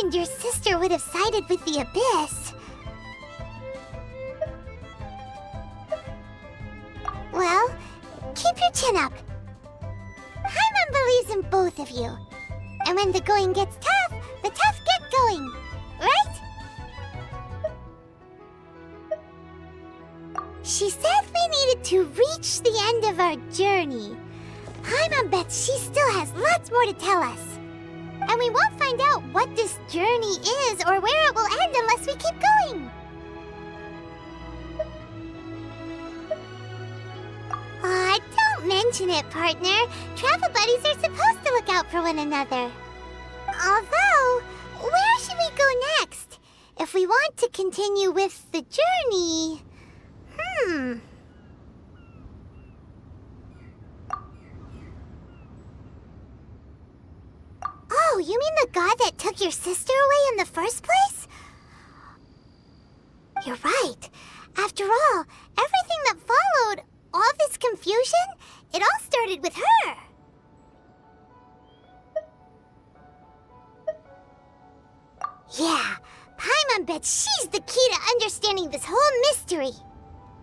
imagined your sister would have sided with the Abyss. Well, keep your chin up. Paimon believes in both of you. And when the going gets tough, the tough get going, right? She said we needed to reach the end of our journey. Paimon bets she still has lots more to tell us. And we won't find out what this journey is or where it will end unless we keep going. Aw, don't mention it, partner. Travel buddies are supposed to look out for one another. Although, where should we go next? If we want to continue with the journey... Oh, you mean the god that took your sister away in the first place? You're right. After all, everything that followed, all this confusion, it all started with her. Yeah, Paimon bets she's the key to understanding this whole mystery.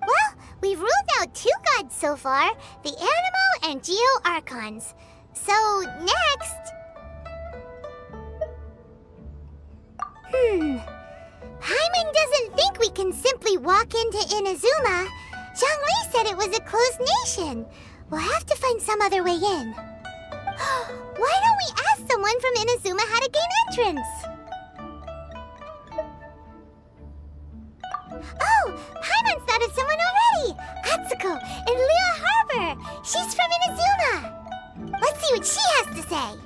Well, we've ruled out 2 gods so far, the Animo and Geo Archons. So, next... Paimon doesn't think we can simply walk into Inazuma. Zhongli said it was a closed nation. We'll have to find some other way in. Why don't we ask someone from Inazuma how to gain entrance? Oh, Paimon's thought of someone already! Atsuko in Liyue Harbor! She's from Inazuma! Let's see what she has to say.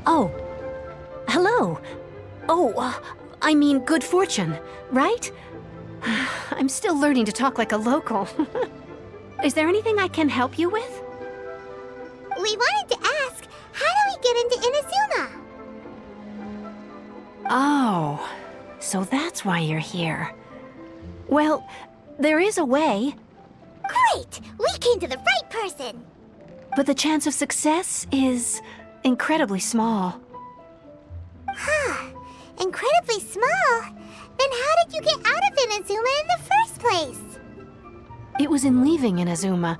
Oh. Hello. Oh, I mean good fortune, right? I'm still learning to talk like a local. Is there anything I can help you with? We wanted to ask, how do we get into Inazuma? Oh, so that's why you're here. Well, there is a way. Great! We came to the right person! But the chance of success is incredibly small. Huh. Incredibly small? Then how did you get out of Inazuma in the first place? It was in leaving Inazuma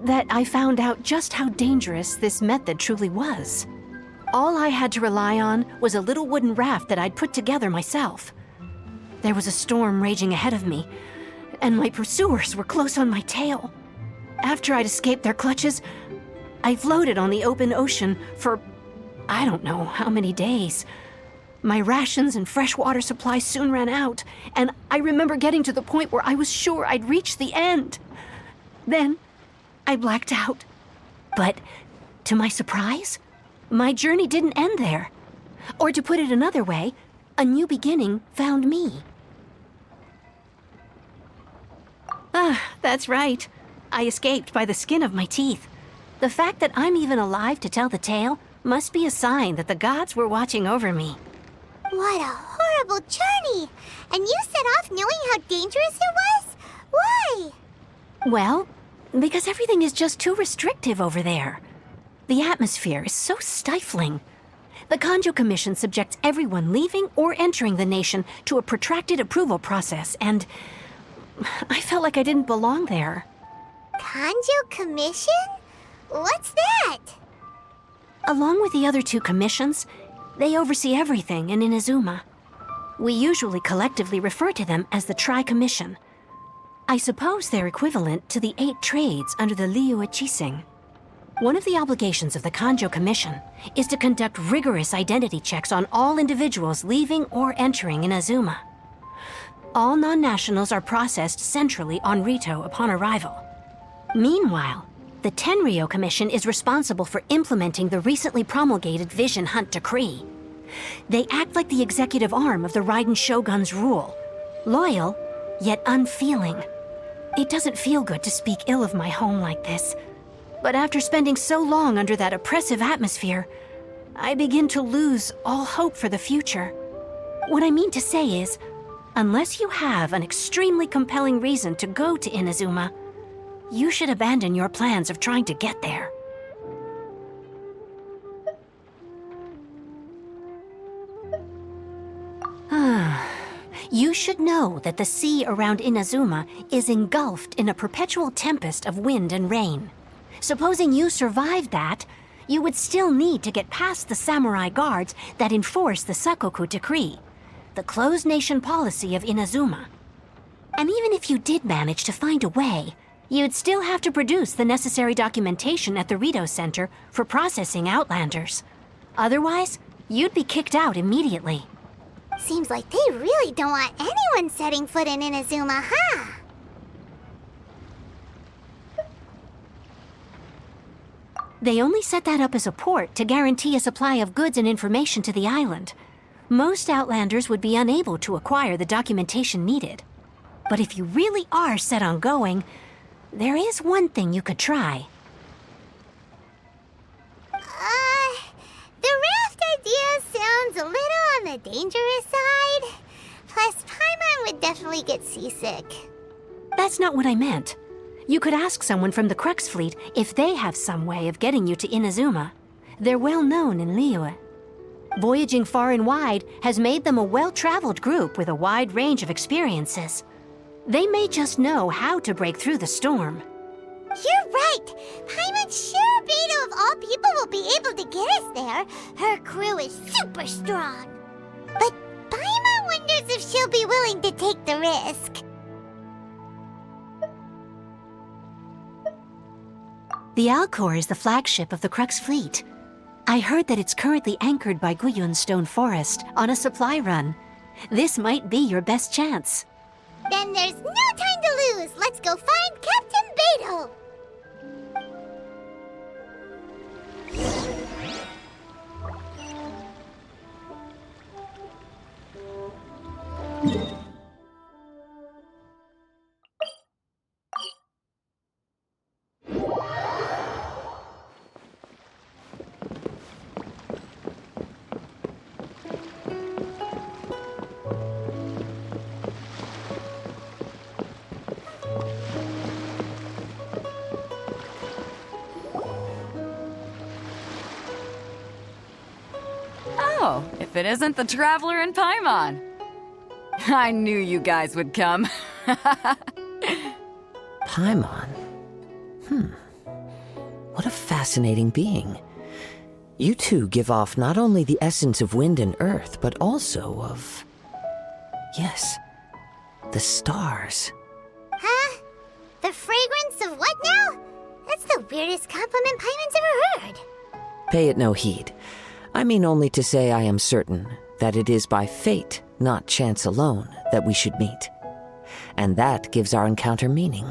that I found out just how dangerous this method truly was. All I had to rely on was a little wooden raft that I'd put together myself. There was a storm raging ahead of me, and my pursuers were close on my tail. After I'd escaped their clutches, I floated on the open ocean for I don't know how many days. My rations and fresh water supplies soon ran out, and I remember getting to the point where I was sure I'd reached the end. Then, I blacked out. But, to my surprise, my journey didn't end there. Or to put it another way, a new beginning found me. Ah, that's right. I escaped by the skin of my teeth. The fact that I'm even alive to tell the tale must be a sign that the gods were watching over me. What a horrible journey! And you set off knowing how dangerous it was? Why? Well, because everything is just too restrictive over there. The atmosphere is so stifling. The Kanjo Commission subjects everyone leaving or entering the nation to a protracted approval process, and I felt like I didn't belong there. Kanjo Commission? What's that? Along with the other 2 commissions, they oversee everything in Inazuma. We usually collectively refer to them as the Tri-Commission. I suppose they're equivalent to the 8 trades under the Liu Chising. One of the obligations of the Kanjo Commission is to conduct rigorous identity checks on all individuals leaving or entering Inazuma. All non-nationals are processed centrally on Rito upon arrival. Meanwhile, the Tenryo Commission is responsible for implementing the recently promulgated Vision Hunt Decree. They act like the executive arm of the Raiden Shogun's rule, loyal, yet unfeeling. It doesn't feel good to speak ill of my home like this, but after spending so long under that oppressive atmosphere, I begin to lose all hope for the future. What I mean to say is, unless you have an extremely compelling reason to go to Inazuma, you should abandon your plans of trying to get there. You should know that the sea around Inazuma is engulfed in a perpetual tempest of wind and rain. Supposing you survived that, you would still need to get past the samurai guards that enforce the Sakoku Decree, the closed nation policy of Inazuma. And even if you did manage to find a way, you'd still have to produce the necessary documentation at the Rito Center for processing Outlanders. Otherwise, you'd be kicked out immediately. Seems like they really don't want anyone setting foot in Inazuma, huh? They only set that up as a port to guarantee a supply of goods and information to the island. Most Outlanders would be unable to acquire the documentation needed. But if you really are set on going, there is one thing you could try. The raft idea sounds a little on the dangerous side. Plus, Paimon would definitely get seasick. That's not what I meant. You could ask someone from the Crux fleet if they have some way of getting you to Inazuma. They're well known in Liyue. Voyaging far and wide has made them a well-traveled group with a wide range of experiences. They may just know how to break through the storm. You're right! Paimon sure Beto of all people will be able to get us there. Her crew is super strong. But Paimon wonders if she'll be willing to take the risk. The Alcor is the flagship of the Crux fleet. I heard that it's currently anchored by Guyun's Stone Forest on a supply run. This might be your best chance. Then there's no time to lose. Let's go find Captain Beto. Oh, if it isn't the Traveler and Paimon. I knew you guys would come. Paimon? What a fascinating being. You two give off not only the essence of wind and earth, but also of... yes, the stars. Huh? The fragrance of what now? That's the weirdest compliment Paimon's ever heard. Pay it no heed. I mean only to say I am certain that it is by fate, not chance alone, that we should meet. And that gives our encounter meaning.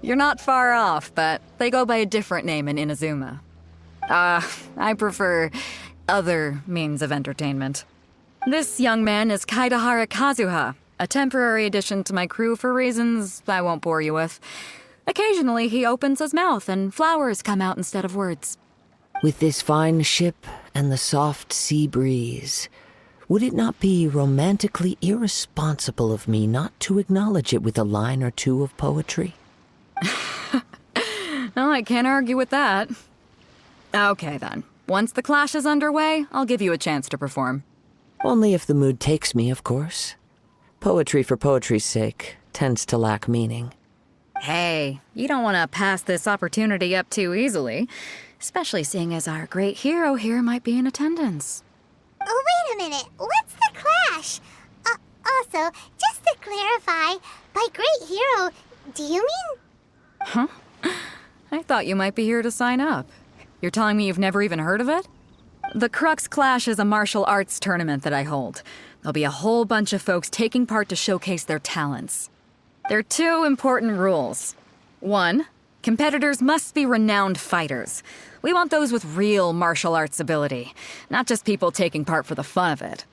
You're not far off, but they go by a different name in Inazuma. I prefer other means of entertainment. This young man is Kaidahara Kazuha, a temporary addition to my crew for reasons I won't bore you with. Occasionally, he opens his mouth and flowers come out instead of words. With this fine ship and the soft sea breeze, would it not be romantically irresponsible of me not to acknowledge it with a line or two of poetry? Well, I can't argue with that. Okay, then. Once the clash is underway, I'll give you a chance to perform. Only if the mood takes me, of course. Poetry for poetry's sake tends to lack meaning. Hey, you don't want to pass this opportunity up too easily, especially seeing as our great hero here might be in attendance. Oh, wait a minute. What's the clash? Also, just to clarify, by great hero, do you mean? Huh? I thought you might be here to sign up. You're telling me you've never even heard of it? The Crux Clash is a martial arts tournament that I hold. There'll be a whole bunch of folks taking part to showcase their talents. There are 2 important rules. 1, competitors must be renowned fighters. We want those with real martial arts ability, not just people taking part for the fun of it.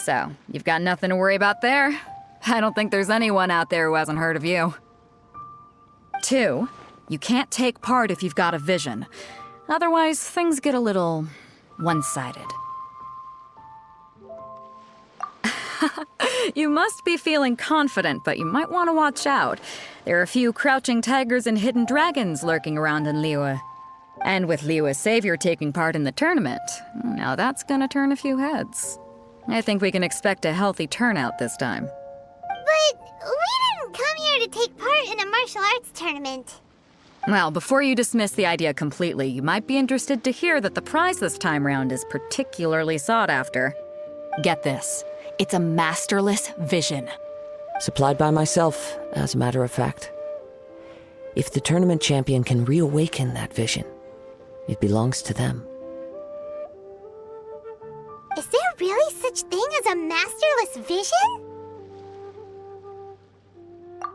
So, you've got nothing to worry about there. I don't think there's anyone out there who hasn't heard of you. 2, you can't take part if you've got a vision. Otherwise, things get a little one-sided. You must be feeling confident, but you might want to watch out. There are a few crouching tigers and hidden dragons lurking around in Liyue. And with Liyue's savior taking part in the tournament, now that's gonna turn a few heads. I think we can expect a healthy turnout this time. But we didn't come here to take part in a martial arts tournament. Well, before you dismiss the idea completely, you might be interested to hear that the prize this time round is particularly sought after. Get this. It's a masterless vision. Supplied by myself, as a matter of fact. If the tournament champion can reawaken that vision, it belongs to them. Is there really such thing as a masterless vision?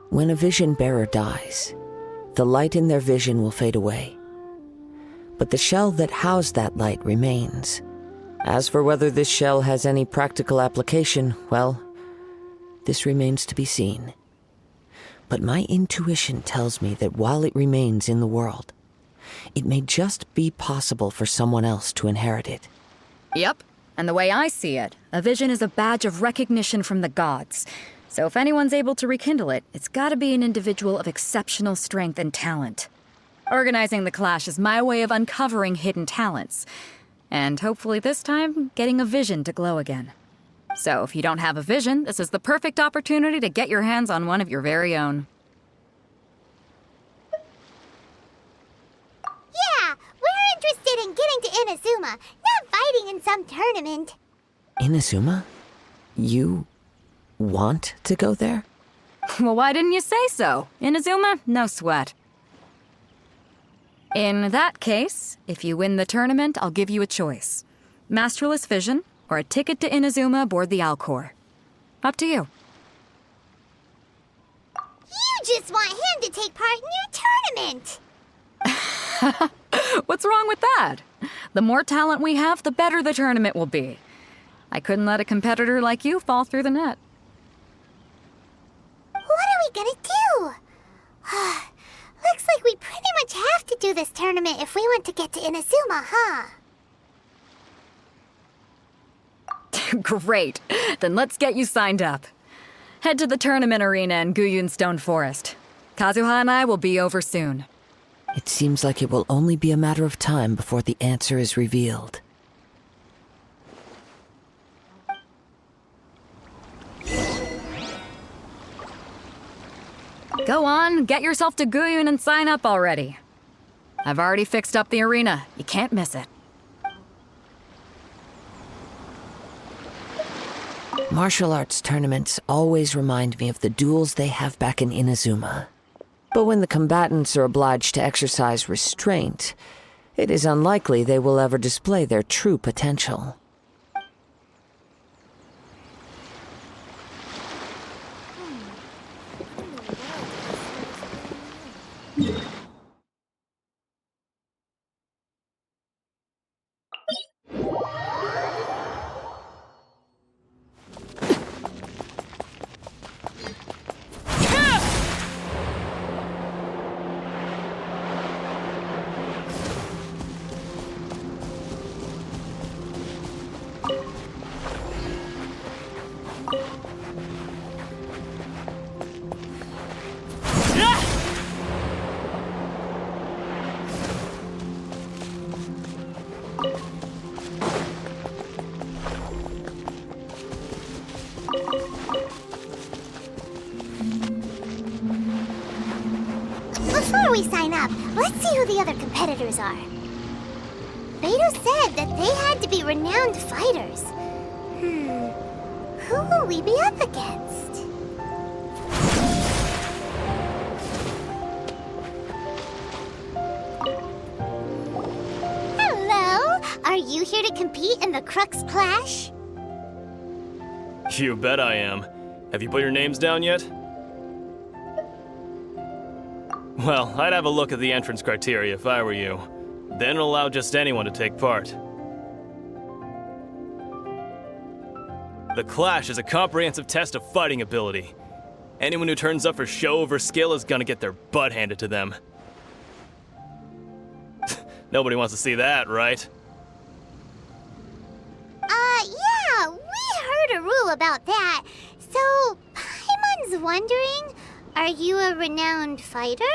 When a vision bearer dies, the light in their vision will fade away. But the shell that housed that light remains. As for whether this shell has any practical application, well, this remains to be seen. But my intuition tells me that while it remains in the world, it may just be possible for someone else to inherit it. Yep. And the way I see it, a vision is a badge of recognition from the gods. So if anyone's able to rekindle it, it's gotta be an individual of exceptional strength and talent. Organizing the clash is my way of uncovering hidden talents. And hopefully this time, getting a vision to glow again. So if you don't have a vision, this is the perfect opportunity to get your hands on one of your very own. Yeah, we're interested in getting to Inazuma, not fighting in some tournament. Inazuma? You want to go there? Well, why didn't you say so? Inazuma? No sweat. In that case, if you win the tournament, I'll give you a choice. Masterless Vision, or a ticket to Inazuma aboard the Alcor. Up to you. You just want him to take part in your tournament! What's wrong with that? The more talent we have, the better the tournament will be. I couldn't let a competitor like you fall through the net. What are we gonna do? Looks like we pretty much have to do this tournament if we want to get to Inazuma, huh? Great. Then let's get you signed up. Head to the tournament arena in Guyun Stone Forest. Kazuha and I will be over soon. It seems like it will only be a matter of time before the answer is revealed. Go on, get yourself to Guyun and sign up already. I've already fixed up the arena. You can't miss it. Martial arts tournaments always remind me of the duels they have back in Inazuma. But when the combatants are obliged to exercise restraint, it is unlikely they will ever display their true potential. Before we sign up, let's see who the other competitors are. Beidou said that they had to be renowned fighters. will we be up against? Hello! Are you here to compete in the Crux Clash? You bet I am. Have you put your names down yet? Well, I'd have a look at the entrance criteria if I were you. Then it'll allow just anyone to take part. The Clash is a comprehensive test of fighting ability. Anyone who turns up for show over skill is gonna get their butt handed to them. Nobody wants to see that, right? Yeah, we heard a rule about that. So, Paimon's wondering, are you a renowned fighter?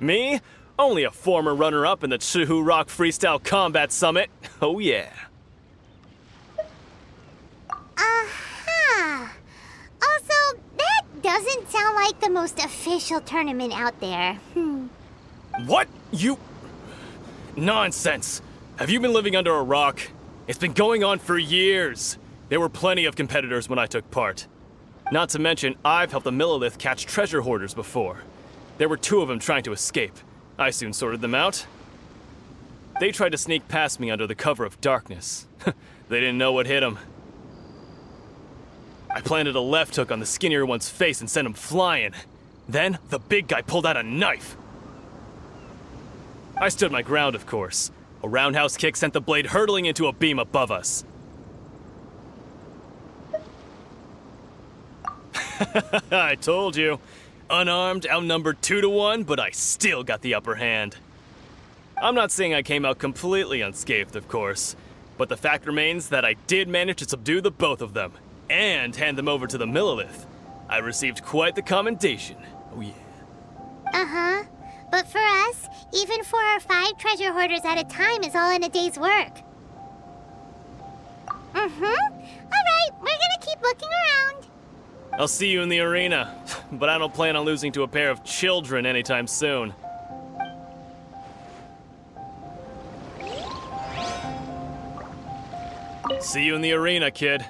Me? Only a former runner-up in the Chihu Rock Freestyle Combat Summit. Oh yeah. Aha! Also, that doesn't sound like the most official tournament out there. What? You... Nonsense. Have you been living under a rock? It's been going on for years. There were plenty of competitors when I took part. Not to mention, I've helped the Millilith catch treasure hoarders before. There were 2 of them trying to escape. I soon sorted them out. They tried to sneak past me under the cover of darkness. They didn't know what hit them. I planted a left hook on the skinnier one's face and sent him flying. Then, the big guy pulled out a knife. I stood my ground, of course. A roundhouse kick sent the blade hurtling into a beam above us. I told you. Unarmed, outnumbered 2 to 1, but I still got the upper hand. I'm not saying I came out completely unscathed, of course, but the fact remains that I did manage to subdue the both of them, and hand them over to the Millilith. I received quite the commendation. Oh yeah. Uh-huh. But for us, even 4 or 5 treasure hoarders at a time is all in a day's work. Alright, we're gonna keep looking around. I'll see you in the arena, but I don't plan on losing to a pair of children anytime soon. See you in the arena, kid.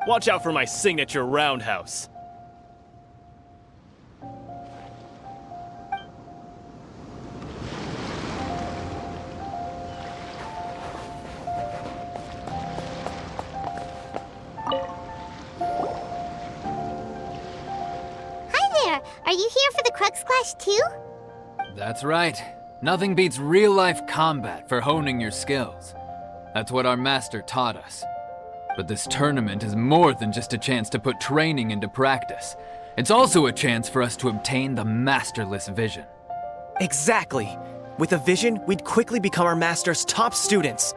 Watch out for my signature roundhouse. Are you here for the Crux Clash too? That's right. Nothing beats real-life combat for honing your skills. That's what our master taught us. But this tournament is more than just a chance to put training into practice. It's also a chance for us to obtain the masterless vision. Exactly. With a vision, we'd quickly become our master's top students.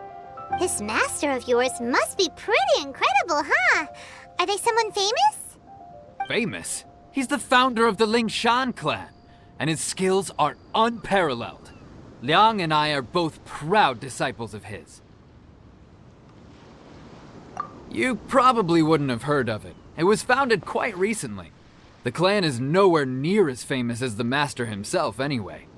This master of yours must be pretty incredible, huh? Are they someone famous? Famous? He's the founder of the Lingshan clan, and his skills are unparalleled. Liang and I are both proud disciples of his. You probably wouldn't have heard of it. It was founded quite recently. The clan is nowhere near as famous as the master himself anyway.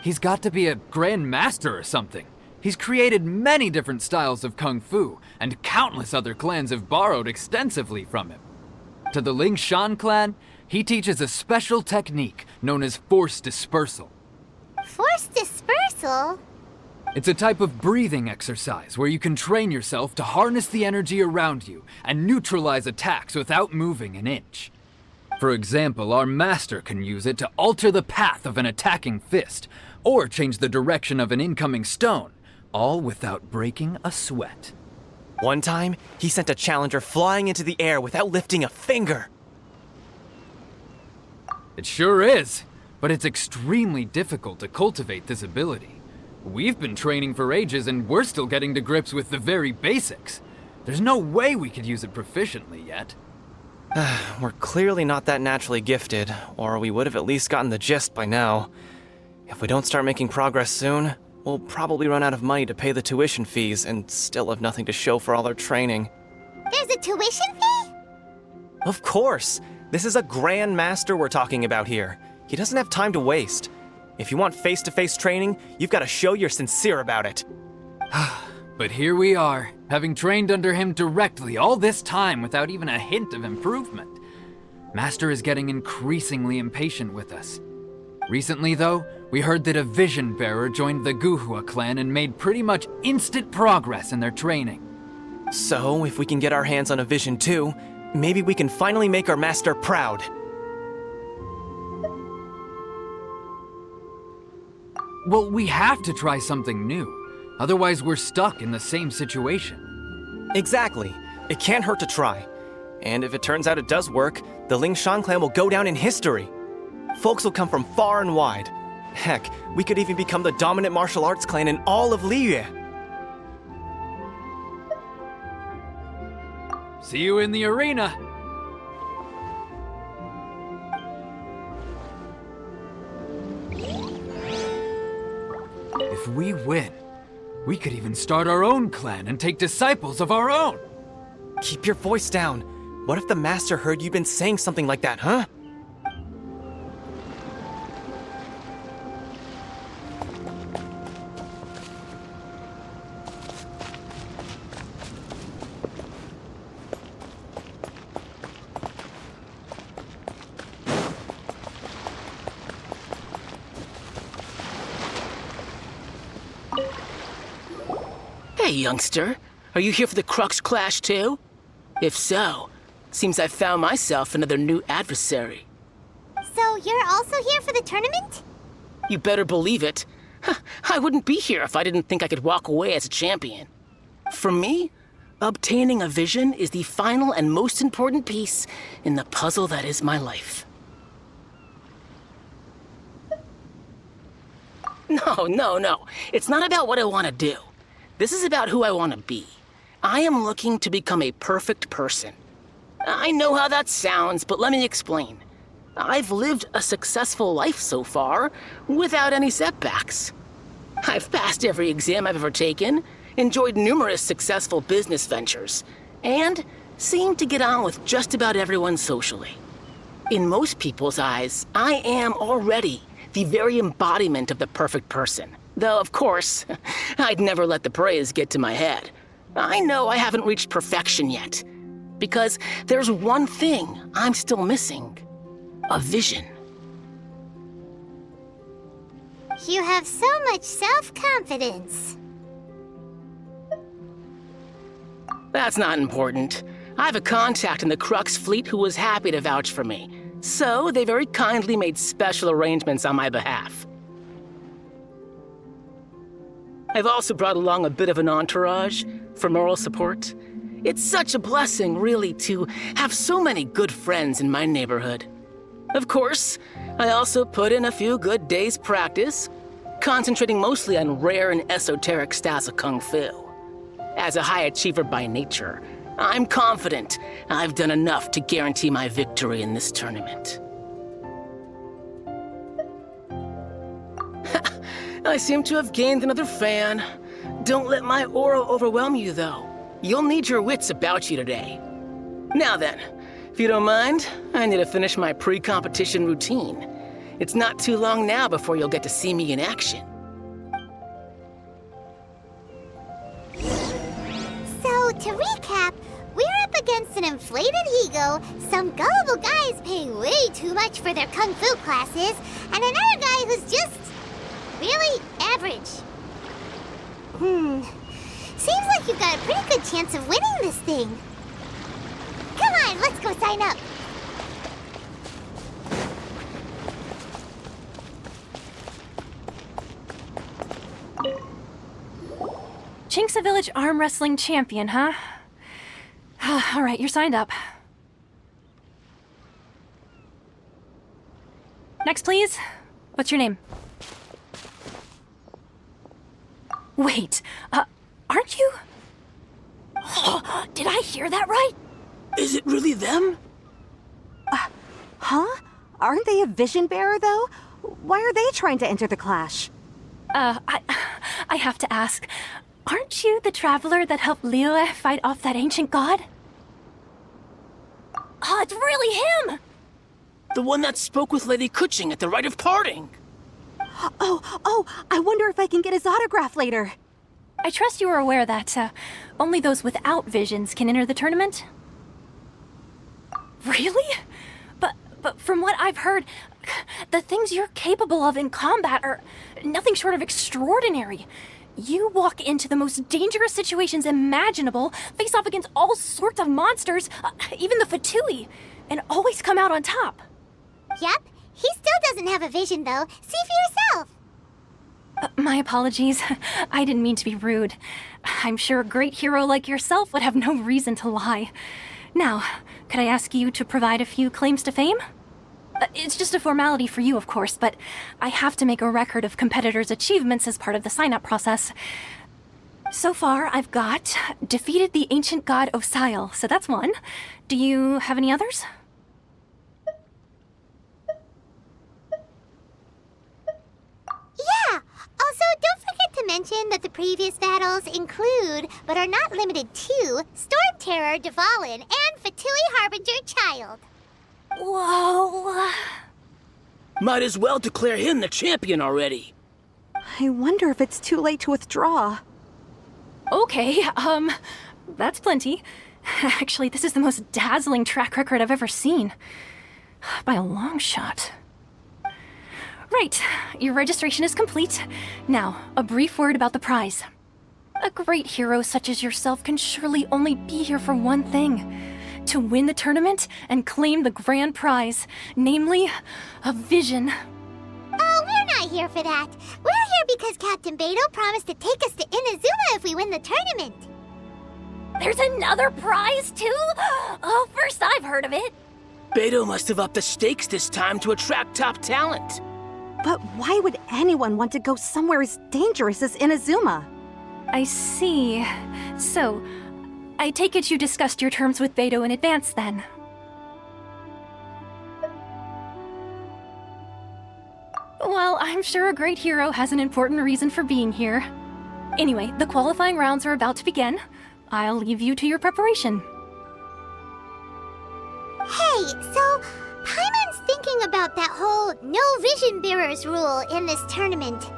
He's got to be a grand master or something. He's created many different styles of kung fu, and countless other clans have borrowed extensively from him. To the Lingshan clan, he teaches a special technique known as force dispersal. Force dispersal? It's a type of breathing exercise where you can train yourself to harness the energy around you and neutralize attacks without moving an inch. For example, our master can use it to alter the path of an attacking fist, or change the direction of an incoming stone, all without breaking a sweat. One time, he sent a challenger flying into the air without lifting a finger. It sure is, but it's extremely difficult to cultivate this ability. We've been training for ages and we're still getting to grips with the very basics. There's no way we could use it proficiently yet. We're clearly not that naturally gifted, or we would have at least gotten the gist by now. If we don't start making progress soon, we'll probably run out of money to pay the tuition fees and still have nothing to show for all our training. There's a tuition fee? Of course! This is a Grand Master we're talking about here. He doesn't have time to waste. If you want face-to-face training, you've got to show you're sincere about it. But here we are, having trained under him directly all this time without even a hint of improvement. Master is getting increasingly impatient with us. Recently, though, we heard that a Vision Bearer joined the Guhua clan and made pretty much instant progress in their training. So, if we can get our hands on a Vision too, maybe we can finally make our master proud. Well, we have to try something new. Otherwise, we're stuck in the same situation. Exactly. It can't hurt to try. And if it turns out it does work, the Lingshan clan will go down in history. Folks will come from far and wide. Heck, we could even become the dominant martial arts clan in all of Liyue. See you in the arena! If we win, we could even start our own clan and take disciples of our own! Keep your voice down. What if the master heard you've been saying something like that, huh? Hey, youngster. Are you here for the Crux Clash, too? If so, seems I found myself another new adversary. So you're also here for the tournament? You better believe it. I wouldn't be here if I didn't think I could walk away as a champion. For me, obtaining a vision is the final and most important piece in the puzzle that is my life. No. It's not about what I want to do. This is about who I want to be. I am looking to become a perfect person. I know how that sounds, but let me explain. I've lived a successful life so far, without any setbacks. I've passed every exam I've ever taken, enjoyed numerous successful business ventures, and seemed to get on with just about everyone socially. In most people's eyes, I am already the very embodiment of the perfect person. Though, of course, I'd never let the praise get to my head. I know I haven't reached perfection yet, because there's one thing I'm still missing. A vision. You have so much self-confidence. That's not important. I have a contact in the Crux fleet who was happy to vouch for me, so they very kindly made special arrangements on my behalf. I've also brought along a bit of an entourage for moral support. It's such a blessing, really, to have so many good friends in my neighborhood. Of course, I also put in a few good days' practice, concentrating mostly on rare and esoteric styles of Kung Fu. As a high achiever by nature, I'm confident I've done enough to guarantee my victory in this tournament. I seem to have gained another fan. Don't let my aura overwhelm you, though. You'll need your wits about you today. Now then, if you don't mind, I need to finish my pre-competition routine. It's not too long now before you'll get to see me in action. So, to recap, we're up against an inflated ego, some gullible guys paying way too much for their kung fu classes, and another guy who's just really average. Seems like you've got a pretty good chance of winning this thing. Come on, let's go sign up. Chinksa Village Arm Wrestling Champion, huh? All right, you're signed up. Next, please. What's your name? Wait, aren't you? Did I hear that right? Is it really them? Huh? Aren't they a vision bearer, though? Why are they trying to enter the clash? I have to ask, aren't you the traveler that helped Liyue fight off that ancient god? Oh, it's really him! The one that spoke with Lady Kuching at the rite of parting. Oh, I wonder if I can get his autograph later. I trust you are aware that only those without visions can enter the tournament? Really? But from what I've heard, the things you're capable of in combat are nothing short of extraordinary. You walk into the most dangerous situations imaginable, face off against all sorts of monsters, even the Fatui, and always come out on top. Yep, he still doesn't have a vision though. See for yourself. My apologies. I didn't mean to be rude. I'm sure a great hero like yourself would have no reason to lie. Now, could I ask you to provide a few claims to fame? It's just a formality for you, of course, but I have to make a record of competitors' achievements as part of the sign-up process. So far, I've got defeated the ancient god Osile, so that's one. Do you have any others? Yeah! Also, don't forget to mention that the previous battles include, but are not limited to, Storm Terror Dvalin and Fatui Harbinger Child. Whoa. Might as well declare him the champion already. I wonder if it's too late to withdraw. Okay, that's plenty. Actually, this is the most dazzling track record I've ever seen. By a long shot. Right, your registration is complete. Now, a brief word about the prize. A great hero such as yourself can surely only be here for one thing. To win the tournament and claim the grand prize, namely, a vision. Oh, we're not here for that. We're here because Captain Beto promised to take us to Inazuma if we win the tournament. There's another prize, too? Oh, first I've heard of it. Beto must have upped the stakes this time to attract top talent. But why would anyone want to go somewhere as dangerous as Inazuma? I see. So, I take it you discussed your terms with Beto in advance, then? Well, I'm sure a great hero has an important reason for being here. Anyway, the qualifying rounds are about to begin. I'll leave you to your preparation. Hey, so Paimon's thinking about that whole no vision bearers rule in this tournament.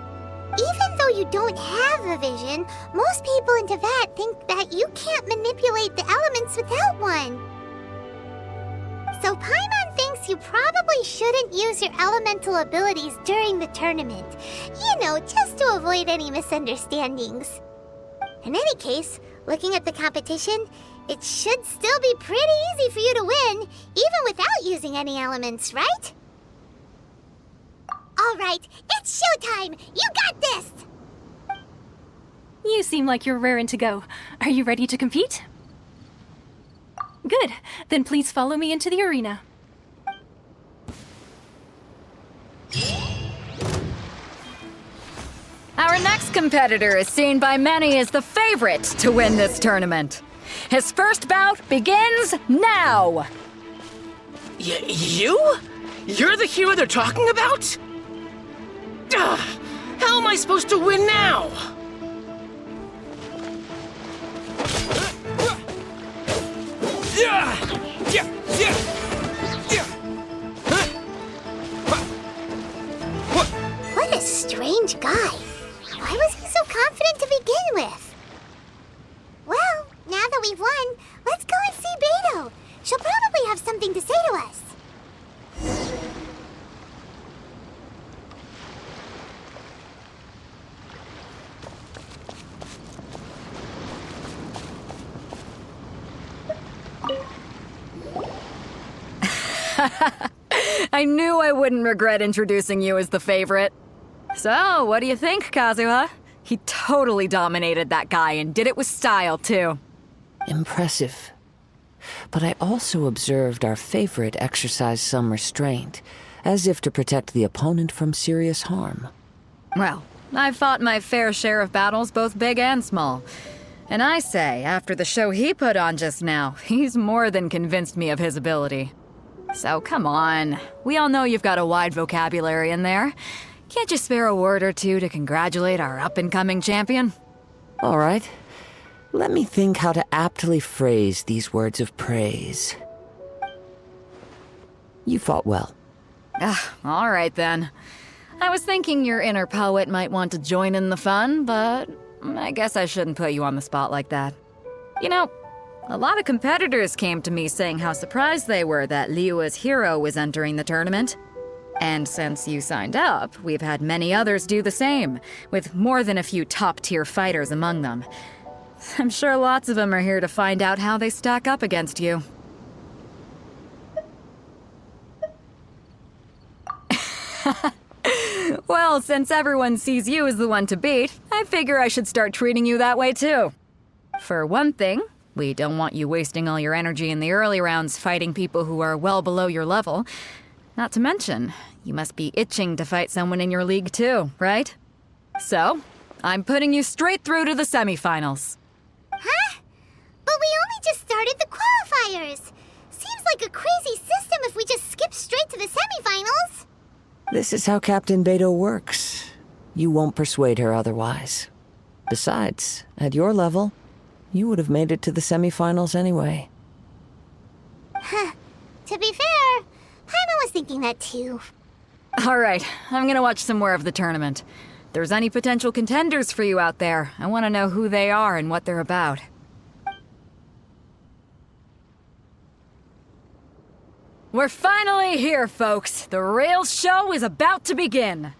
Even though you don't have a vision, most people in Teyvat think that you can't manipulate the elements without one. So Paimon thinks you probably shouldn't use your elemental abilities during the tournament. You know, just to avoid any misunderstandings. In any case, looking at the competition, it should still be pretty easy for you to win, even without using any elements, right? All right, it's showtime! You got this! You seem like you're raring to go. Are you ready to compete? Good. Then please follow me into the arena. Our next competitor is seen by many as the favorite to win this tournament. His first bout begins now! You? You're the hero they're talking about? Ugh, how am I supposed to win now? What a strange guy. Why was he so confident to begin with? Well, now that we've won, let's go and see Beto. She'll probably have something to say to us. I knew I wouldn't regret introducing you as the favorite. So, what do you think, Kazuha? He totally dominated that guy and did it with style, too. Impressive. But I also observed our favorite exercise some restraint, as if to protect the opponent from serious harm. Well, I've fought my fair share of battles, both big and small. And I say, after the show he put on just now, he's more than convinced me of his ability. So come on, we all know you've got a wide vocabulary in there. Can't you spare a word or two to congratulate our up-and-coming champion? All right. Let me think how to aptly phrase these words of praise. You fought well. All right then. I was thinking your inner poet might want to join in the fun, but I guess I shouldn't put you on the spot like that. You know, a lot of competitors came to me saying how surprised they were that Liyue's hero was entering the tournament. And since you signed up, we've had many others do the same, with more than a few top-tier fighters among them. I'm sure lots of them are here to find out how they stack up against you. Well, since everyone sees you as the one to beat, I figure I should start treating you that way too. For one thing, we don't want you wasting all your energy in the early rounds fighting people who are well below your level. Not to mention, you must be itching to fight someone in your league too, right? So, I'm putting you straight through to the semifinals. Huh? But we only just started the qualifiers. Seems like a crazy system if we just skip straight to the semifinals. This is how Captain Beidou works. You won't persuade her otherwise. Besides, at your level, you would have made it to the semifinals anyway. Huh. To be fair, Paimon was thinking that too. Alright, I'm gonna watch some more of the tournament. If there's any potential contenders for you out there, I want to know who they are and what they're about. We're finally here, folks. The real show is about to begin.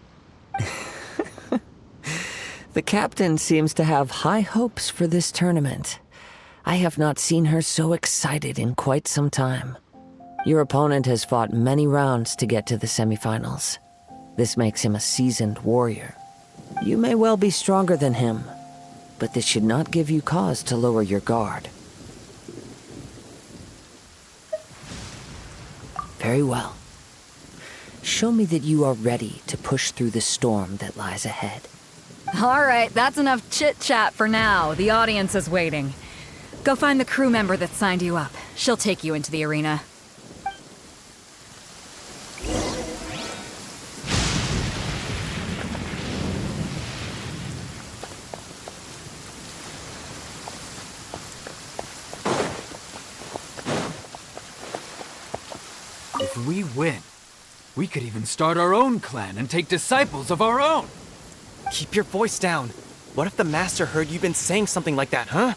The captain seems to have high hopes for this tournament. I have not seen her so excited in quite some time. Your opponent has fought many rounds to get to the semifinals. This makes him a seasoned warrior. You may well be stronger than him, but this should not give you cause to lower your guard. Very well. Show me that you are ready to push through the storm that lies ahead. Alright, that's enough chit-chat for now. The audience is waiting. Go find the crew member that signed you up. She'll take you into the arena. If we win, we could even start our own clan and take disciples of our own. Keep your voice down. What if the Master heard you've been saying something like that, huh?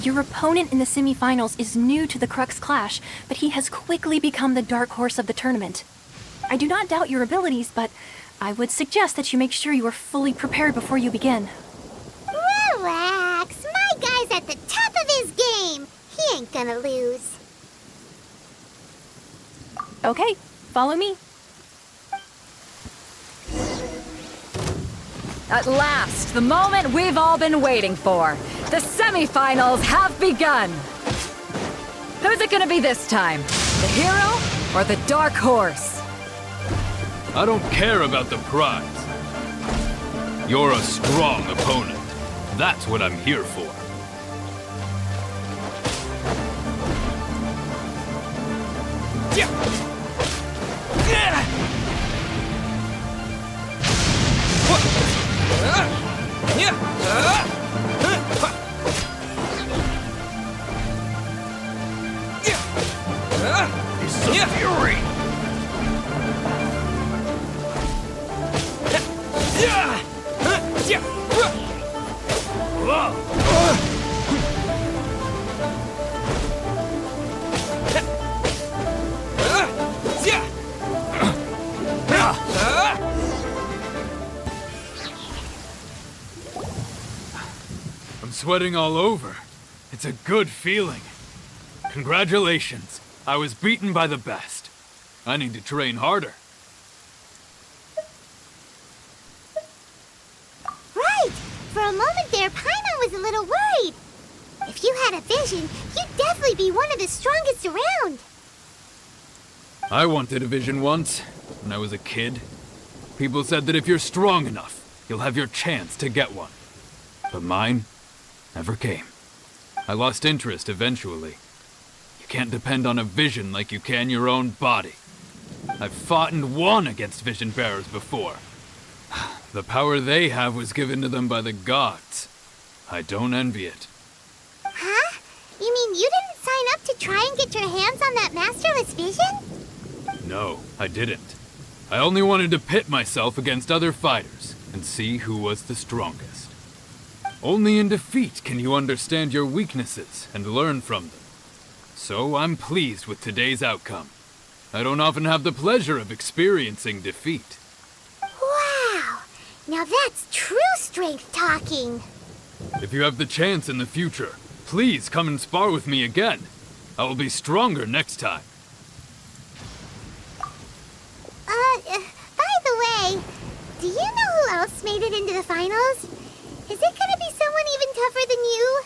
Your opponent in the semifinals is new to the Crux Clash, but he has quickly become the dark horse of the tournament. I do not doubt your abilities, but I would suggest that you make sure you are fully prepared before you begin. Relax. My guy's at the top of his game. He ain't gonna lose. Okay, follow me. At last, the moment we've all been waiting for. The semifinals have begun. Who's it gonna be this time? The hero or the dark horse? I don't care about the prize. You're a strong opponent. That's what I'm here for. It's a fury! I'm sweating all over. It's a good feeling. Congratulations. I was beaten by the best. I need to train harder. Right! For a moment there, Paimon was a little worried. If you had a vision, you'd definitely be one of the strongest around. I wanted a vision once, when I was a kid. People said that if you're strong enough, you'll have your chance to get one. But mine never came. I lost interest eventually. You can't depend on a vision like you can your own body. I've fought and won against vision bearers before. The power they have was given to them by the gods. I don't envy it. Huh? You mean you didn't sign up to try and get your hands on that masterless vision? No, I didn't. I only wanted to pit myself against other fighters and see who was the strongest. Only in defeat can you understand your weaknesses and learn from them. So I'm pleased with today's outcome. I don't often have the pleasure of experiencing defeat. Wow! Now that's true strength talking. If you have the chance in the future, please come and spar with me again. I will be stronger next time. By the way, do you know who else made it into the finals? Is it gonna be someone even tougher than you?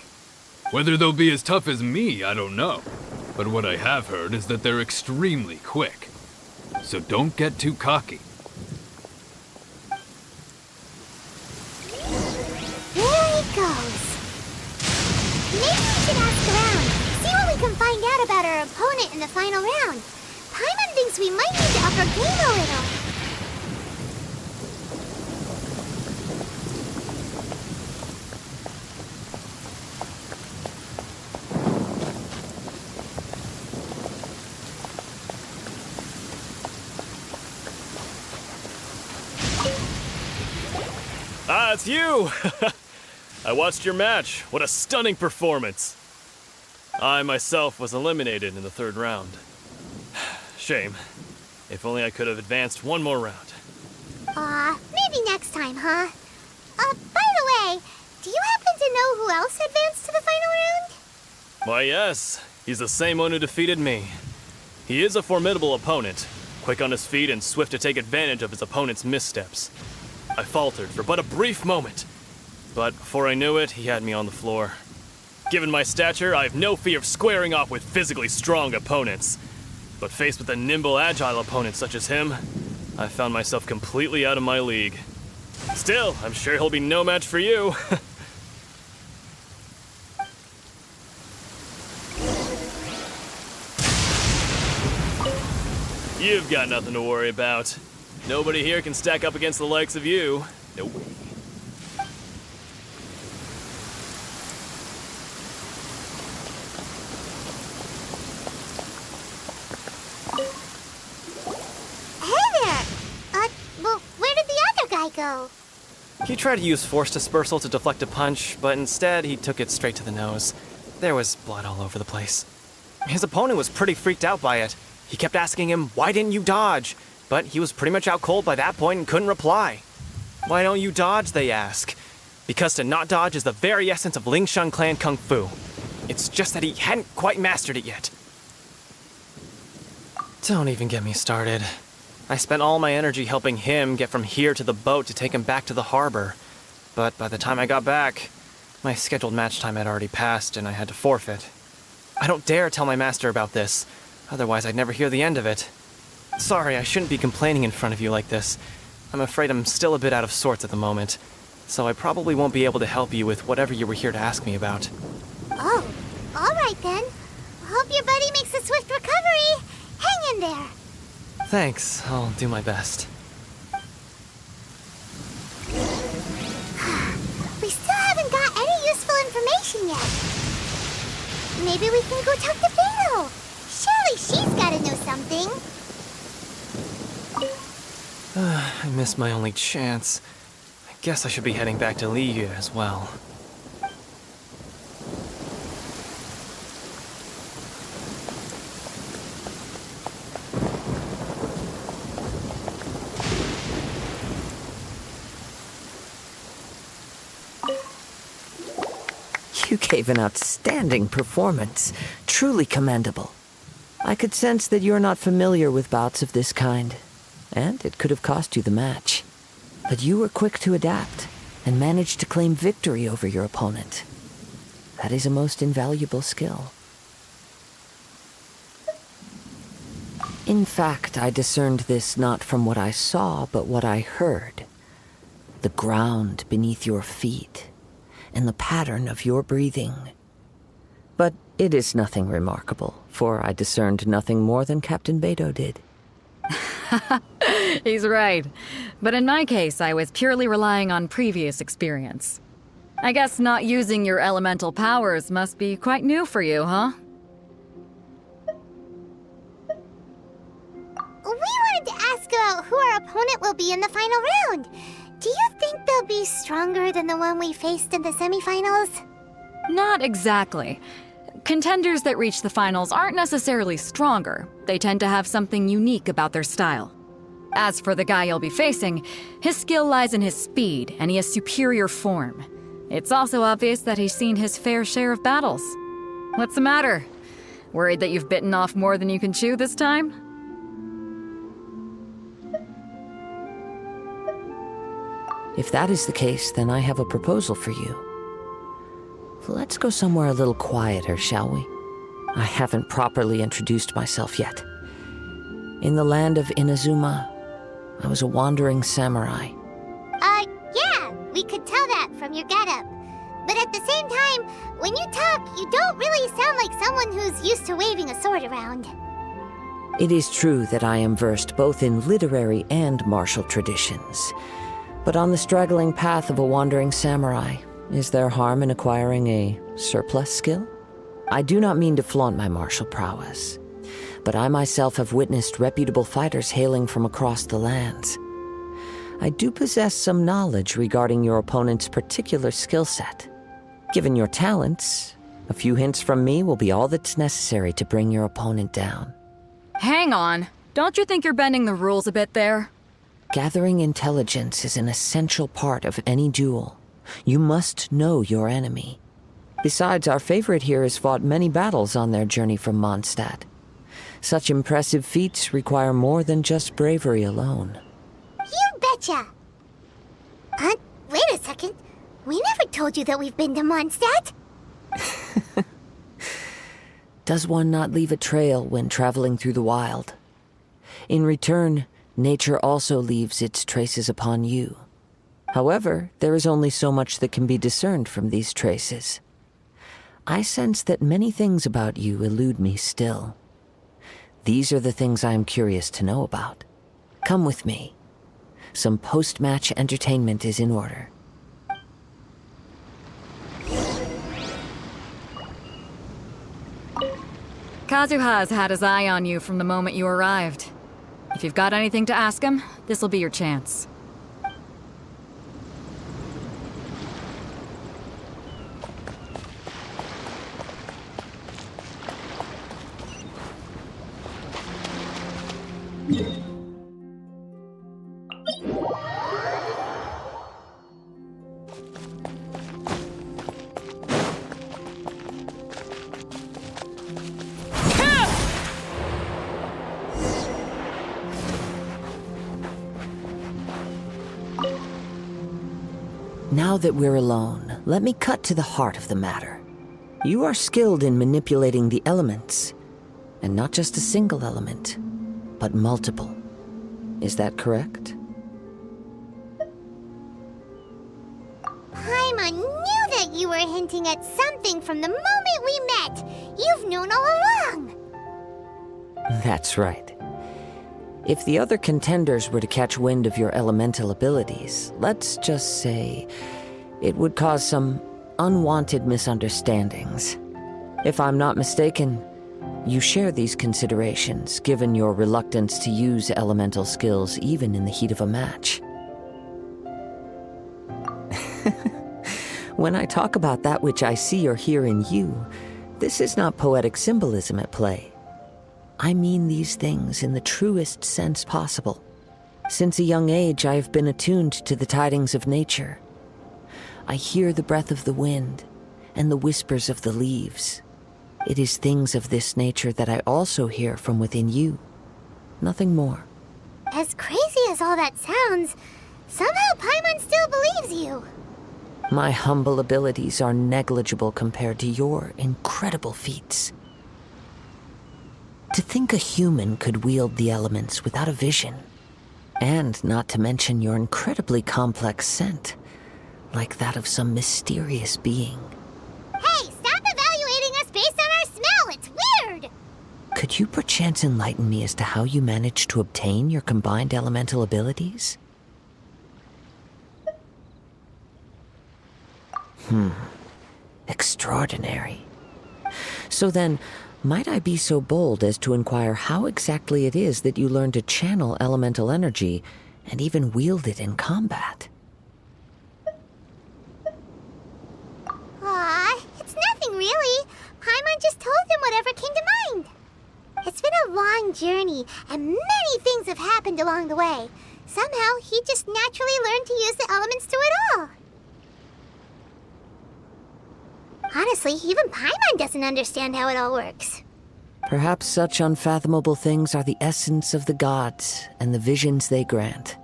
Whether they'll be as tough as me, I don't know. But what I have heard is that they're extremely quick. So don't get too cocky. There he goes. Maybe we should ask around, see what we can find out about our opponent in the final round. Paimon thinks we might need to up our game a little. Ah, it's you! I watched your match. What a stunning performance. I myself was eliminated in the third round. Shame. If only I could have advanced one more round. Maybe next time, huh? By the way, do you happen to know who else advanced to the final round? Why, yes. He's the same one who defeated me. He is a formidable opponent, quick on his feet and swift to take advantage of his opponent's missteps. I faltered for but a brief moment, but before I knew it, he had me on the floor. Given my stature, I have no fear of squaring off with physically strong opponents. But faced with a nimble, agile opponent such as him, I found myself completely out of my league. Still, I'm sure he'll be no match for you. You've got nothing to worry about. Nobody here can stack up against the likes of you. Nope. Well, where did the other guy go? He tried to use force dispersal to deflect a punch, but instead he took it straight to the nose. There was blood all over the place. His opponent was pretty freaked out by it. He kept asking him, "Why didn't you dodge?" But he was pretty much out cold by that point and couldn't reply. "Why don't you dodge?" they ask. Because to not dodge is the very essence of Lingshan clan kung fu. It's just that he hadn't quite mastered it yet. Don't even get me started. I spent all my energy helping him get from here to the boat to take him back to the harbor. But by the time I got back, my scheduled match time had already passed and I had to forfeit. I don't dare tell my master about this, otherwise I'd never hear the end of it. Sorry, I shouldn't be complaining in front of you like this. I'm afraid I'm still a bit out of sorts at the moment, so I probably won't be able to help you with whatever you were here to ask me about. Oh, all right then. Hope your buddy makes a swift recovery. Hang in there. Thanks, I'll do my best. We still haven't got any useful information yet. Maybe we can go talk to Beto. Surely she's gotta know something. I missed my only chance. I guess I should be heading back to Liyue as well. You gave an outstanding performance. Truly commendable. I could sense that you're not familiar with bouts of this kind, and it could have cost you the match. But you were quick to adapt, and managed to claim victory over your opponent. That is a most invaluable skill. In fact, I discerned this not from what I saw, but what I heard. The ground beneath your feet, and the pattern of your breathing. But it is nothing remarkable, for I discerned nothing more than Captain Beto did. He's right. But in my case, I was purely relying on previous experience. I guess not using your elemental powers must be quite new for you, huh? Well, ask about who our opponent will be in the final round. Do you think they'll be stronger than the one we faced in the semifinals? Not exactly. Contenders that reach the finals aren't necessarily stronger. They tend to have something unique about their style. As for the guy you'll be facing, his skill lies in his speed, and he has superior form. It's also obvious that he's seen his fair share of battles. What's the matter? Worried that you've bitten off more than you can chew this time? If that is the case, then I have a proposal for you. Let's go somewhere a little quieter, shall we? I haven't properly introduced myself yet. In the land of Inazuma, I was a wandering samurai. Yeah, we could tell that from your getup. But at the same time, when you talk, you don't really sound like someone who's used to waving a sword around. It is true that I am versed both in literary and martial traditions. But on the straggling path of a wandering samurai, is there harm in acquiring a surplus skill? I do not mean to flaunt my martial prowess, but I myself have witnessed reputable fighters hailing from across the lands. I do possess some knowledge regarding your opponent's particular skill set. Given your talents, a few hints from me will be all that's necessary to bring your opponent down. Hang on. Don't you think you're bending the rules a bit there? Gathering intelligence is an essential part of any duel. You must know your enemy. Besides, our favorite here has fought many battles on their journey from Mondstadt. Such impressive feats require more than just bravery alone. You betcha! Wait a second. We never told you that we've been to Mondstadt. Does one not leave a trail when traveling through the wild? In return, nature also leaves its traces upon you. However, there is only so much that can be discerned from these traces. I sense that many things about you elude me still. These are the things I am curious to know about. Come with me. Some post-match entertainment is in order. Kazuha has had his eye on you from the moment you arrived. If you've got anything to ask him, this'll be your chance. Now that we're alone, let me cut to the heart of the matter. You are skilled in manipulating the elements, and not just a single element, but multiple. Is that correct? Paimon knew that you were hinting at something from the moment we met. You've known all along. That's right. If the other contenders were to catch wind of your elemental abilities, let's just say it would cause some unwanted misunderstandings. If I'm not mistaken, you share these considerations, given your reluctance to use elemental skills even in the heat of a match. When I talk about that which I see or hear in you, this is not poetic symbolism at play. I mean these things in the truest sense possible. Since a young age, I have been attuned to the tidings of nature. I hear the breath of the wind and the whispers of the leaves. It is things of this nature that I also hear from within you. Nothing more. As crazy as all that sounds, somehow Paimon still believes you. My humble abilities are negligible compared to your incredible feats. To think a human could wield the elements without a vision, and not to mention your incredibly complex scent, like that of some mysterious being. Hey, stop evaluating us based on our smell! It's weird! Could you perchance enlighten me as to how you managed to obtain your combined elemental abilities? Extraordinary. So then, might I be so bold as to inquire how exactly it is that you learn to channel elemental energy and even wield it in combat? Aw, it's nothing really. Paimon just told him whatever came to mind. It's been a long journey, and many things have happened along the way. Somehow, he just naturally learned to use the elements through it all. Honestly, even Paimon doesn't understand how it all works. Perhaps such unfathomable things are the essence of the gods and the visions they grant.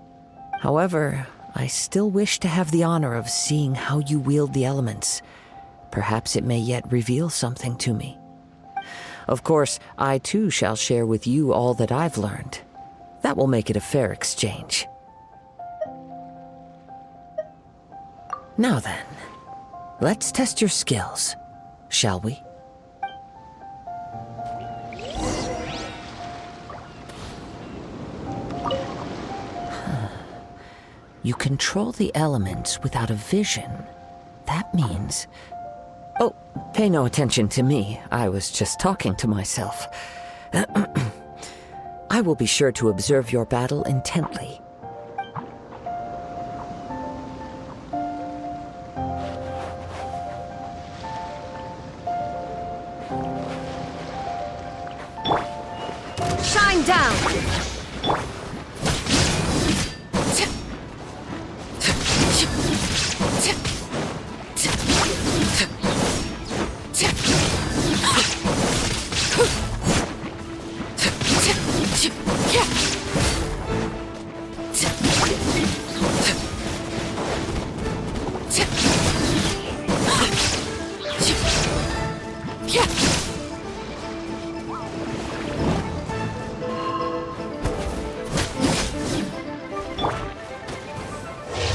However, I still wish to have the honor of seeing how you wield the elements. Perhaps it may yet reveal something to me. Of course, I too shall share with you all that I've learned. That will make it a fair exchange. Now then, let's test your skills, shall we? You control the elements without a vision. That means... Oh, pay no attention to me. I was just talking to myself. I will be sure to observe your battle intently. Shine down!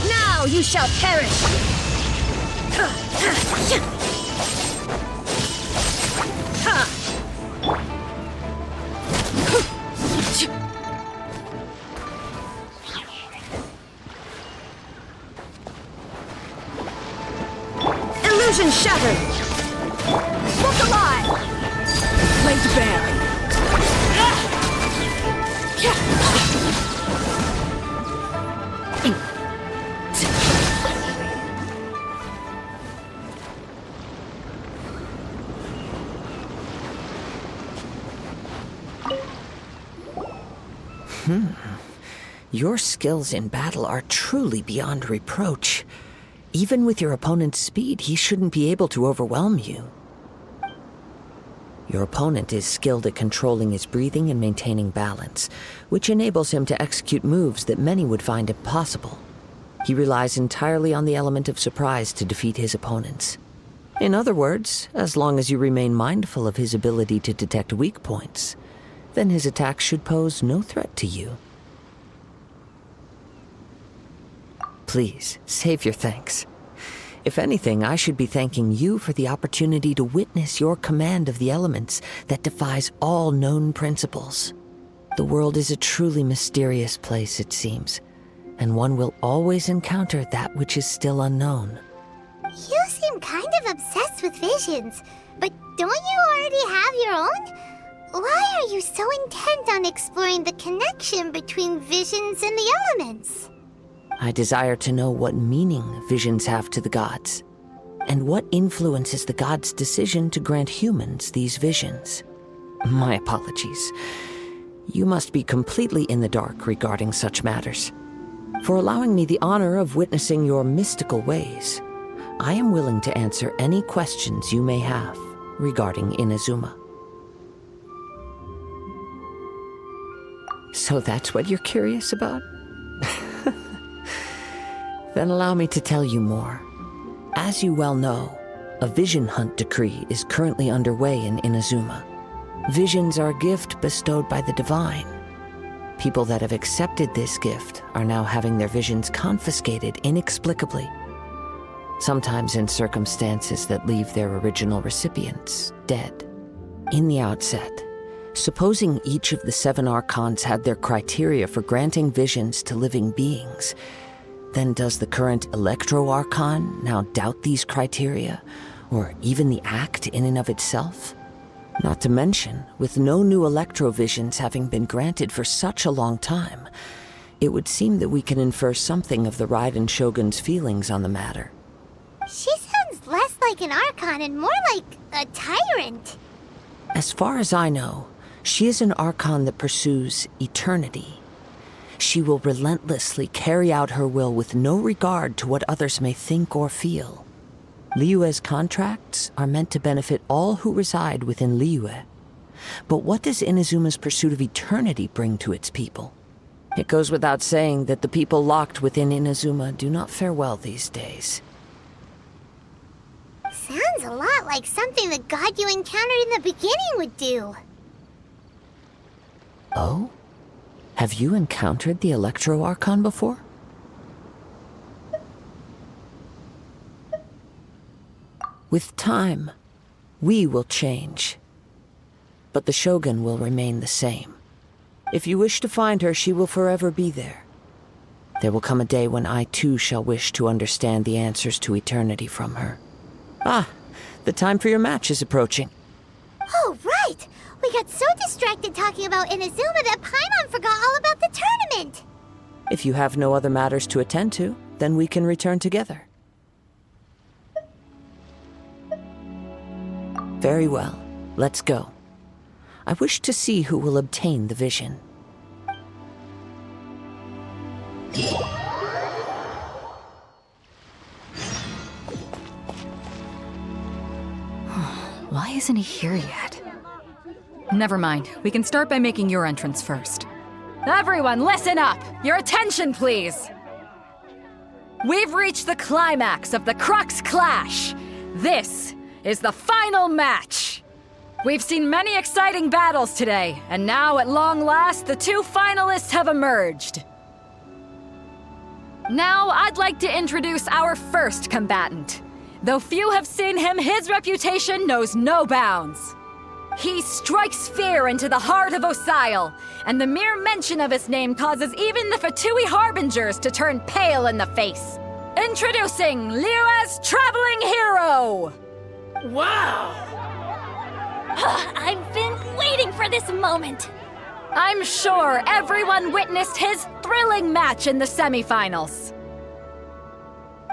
Now you shall perish! Illusion shattered! Look alive! Laid bare! Your skills in battle are truly beyond reproach. Even with your opponent's speed, he shouldn't be able to overwhelm you. Your opponent is skilled at controlling his breathing and maintaining balance, which enables him to execute moves that many would find impossible. He relies entirely on the element of surprise to defeat his opponents. In other words, as long as you remain mindful of his ability to detect weak points, then his attacks should pose no threat to you. Please, save your thanks. If anything, I should be thanking you for the opportunity to witness your command of the elements that defies all known principles. The world is a truly mysterious place, it seems, and one will always encounter that which is still unknown. You seem kind of obsessed with visions, but don't you already have your own? Why are you so intent on exploring the connection between visions and the elements? I desire to know what meaning visions have to the gods, and what influences the gods' decision to grant humans these visions. My apologies. You must be completely in the dark regarding such matters. For allowing me the honor of witnessing your mystical ways, I am willing to answer any questions you may have regarding Inazuma. So that's what you're curious about? Then allow me to tell you more. As you well know, a vision hunt decree is currently underway in Inazuma. Visions are a gift bestowed by the divine. People that have accepted this gift are now having their visions confiscated inexplicably, sometimes in circumstances that leave their original recipients dead. In the outset, supposing each of the 7 archons had their criteria for granting visions to living beings, then does the current Electro-Archon now doubt these criteria, or even the act in and of itself? Not to mention, with no new electrovisions having been granted for such a long time, it would seem that we can infer something of the Raiden Shogun's feelings on the matter. She sounds less like an Archon and more like a tyrant. As far as I know, she is an Archon that pursues eternity. She will relentlessly carry out her will with no regard to what others may think or feel. Liyue's contracts are meant to benefit all who reside within Liyue. But what does Inazuma's pursuit of eternity bring to its people? It goes without saying that the people locked within Inazuma do not fare well these days. Sounds a lot like something the god you encountered in the beginning would do. Oh? Have you encountered the Electro Archon before? With time, we will change. But the Shogun will remain the same. If you wish to find her, she will forever be there. There will come a day when I too shall wish to understand the answers to eternity from her. Ah, the time for your match is approaching. Oh, right! We got so distracted talking about Inazuma that Paimon forgot all about the tournament! If you have no other matters to attend to, then we can return together. Very well, let's go. I wish to see who will obtain the vision. Why isn't he here yet? Never mind. We can start by making your entrance first. Everyone, listen up! Your attention, please! We've reached the climax of the Crux Clash! This is the final match! We've seen many exciting battles today, and now at long last, the two finalists have emerged. Now, I'd like to introduce our first combatant. Though few have seen him, his reputation knows no bounds. He strikes fear into the heart of Osile, and the mere mention of his name causes even the Fatui Harbingers to turn pale in the face. Introducing Liyue's traveling hero! Wow! I've been waiting for this moment! I'm sure everyone witnessed his thrilling match in the semifinals.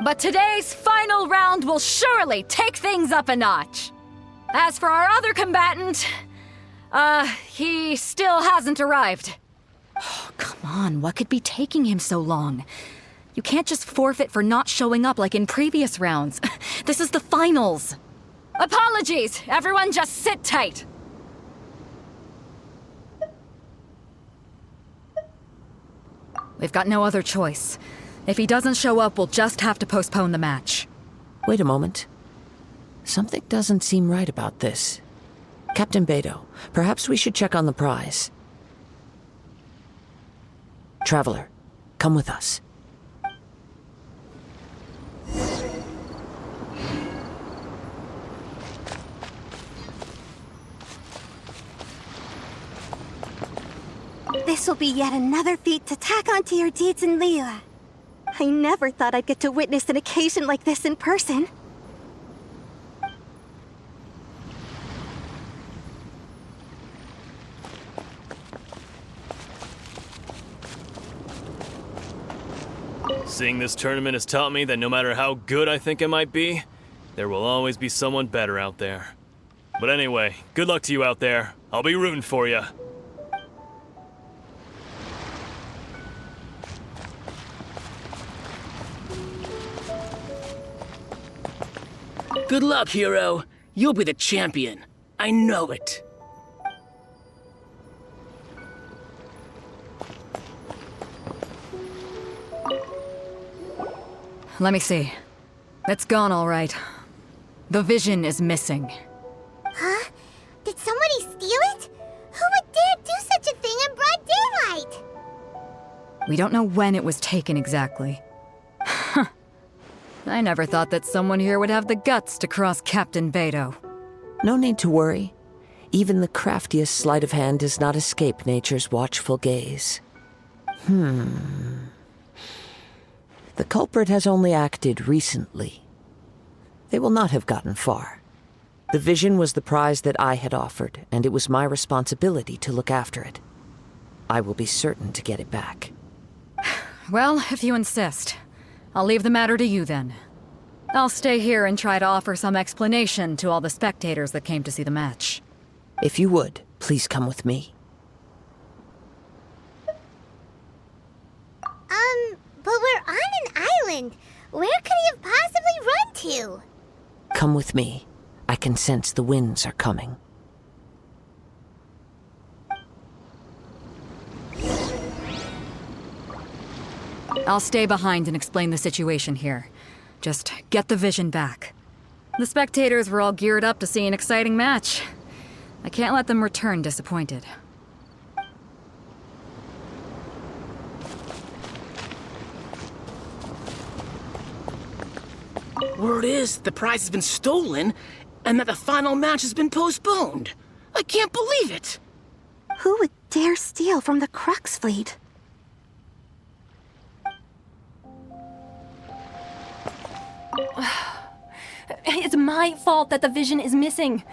But today's final round will surely take things up a notch. As for our other combatant, he still hasn't arrived. Oh, come on, what could be taking him so long? You can't just forfeit for not showing up like in previous rounds. This is the finals. Apologies, everyone just sit tight. We've got no other choice. If he doesn't show up, we'll just have to postpone the match. Wait a moment. Something doesn't seem right about this. Captain Beidou, perhaps we should check on the prize. Traveler, come with us. This will be yet another feat to tack onto your deeds in Liyue. I never thought I'd get to witness an occasion like this in person. Seeing this tournament has taught me that no matter how good I think I might be, there will always be someone better out there. But anyway, good luck to you out there. I'll be rooting for you. Good luck, hero. You'll be the champion. I know it. Let me see. It's gone all right. The vision is missing. Huh? Did somebody steal it? Who would dare do such a thing in broad daylight? We don't know when it was taken exactly. I never thought that someone here would have the guts to cross Captain Beidou. No need to worry. Even the craftiest sleight of hand does not escape nature's watchful gaze. The culprit has only acted recently. They will not have gotten far. The vision was the prize that I had offered, and it was my responsibility to look after it. I will be certain to get it back. Well, if you insist, I'll leave the matter to you then. I'll stay here and try to offer some explanation to all the spectators that came to see the match. If you would, please come with me. But we're on an island. Where could he have possibly run to? Come with me. I can sense the winds are coming. I'll stay behind and explain the situation here. Just get the vision back. The spectators were all geared up to see an exciting match. I can't let them return disappointed. Word is the prize has been stolen and that the final match has been postponed. I can't believe it. Who would dare steal from the Crux fleet? It's my fault that the vision is missing.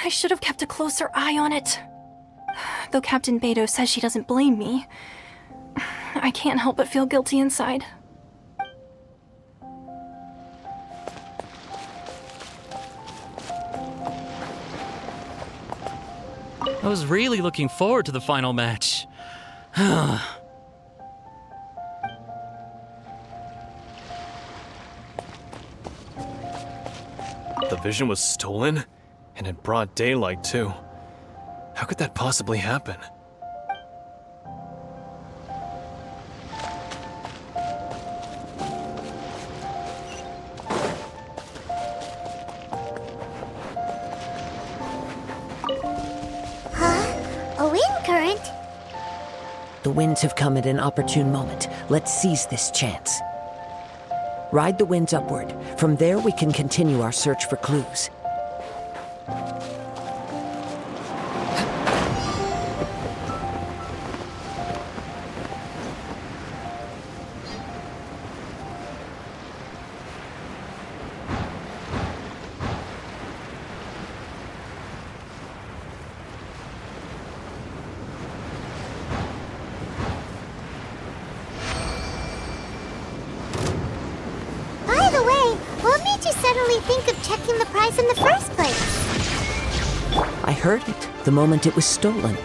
I should have kept a closer eye on it. Though Captain Beidou says she doesn't blame me, I can't help but feel guilty inside. I was really looking forward to the final match. The vision was stolen? And in broad daylight, too. How could that possibly happen? A wind current? The winds have come at an opportune moment. Let's seize this chance. Ride the winds upward. From there, we can continue our search for clues. Suddenly think of checking the prize in the first place? I heard it the moment it was stolen.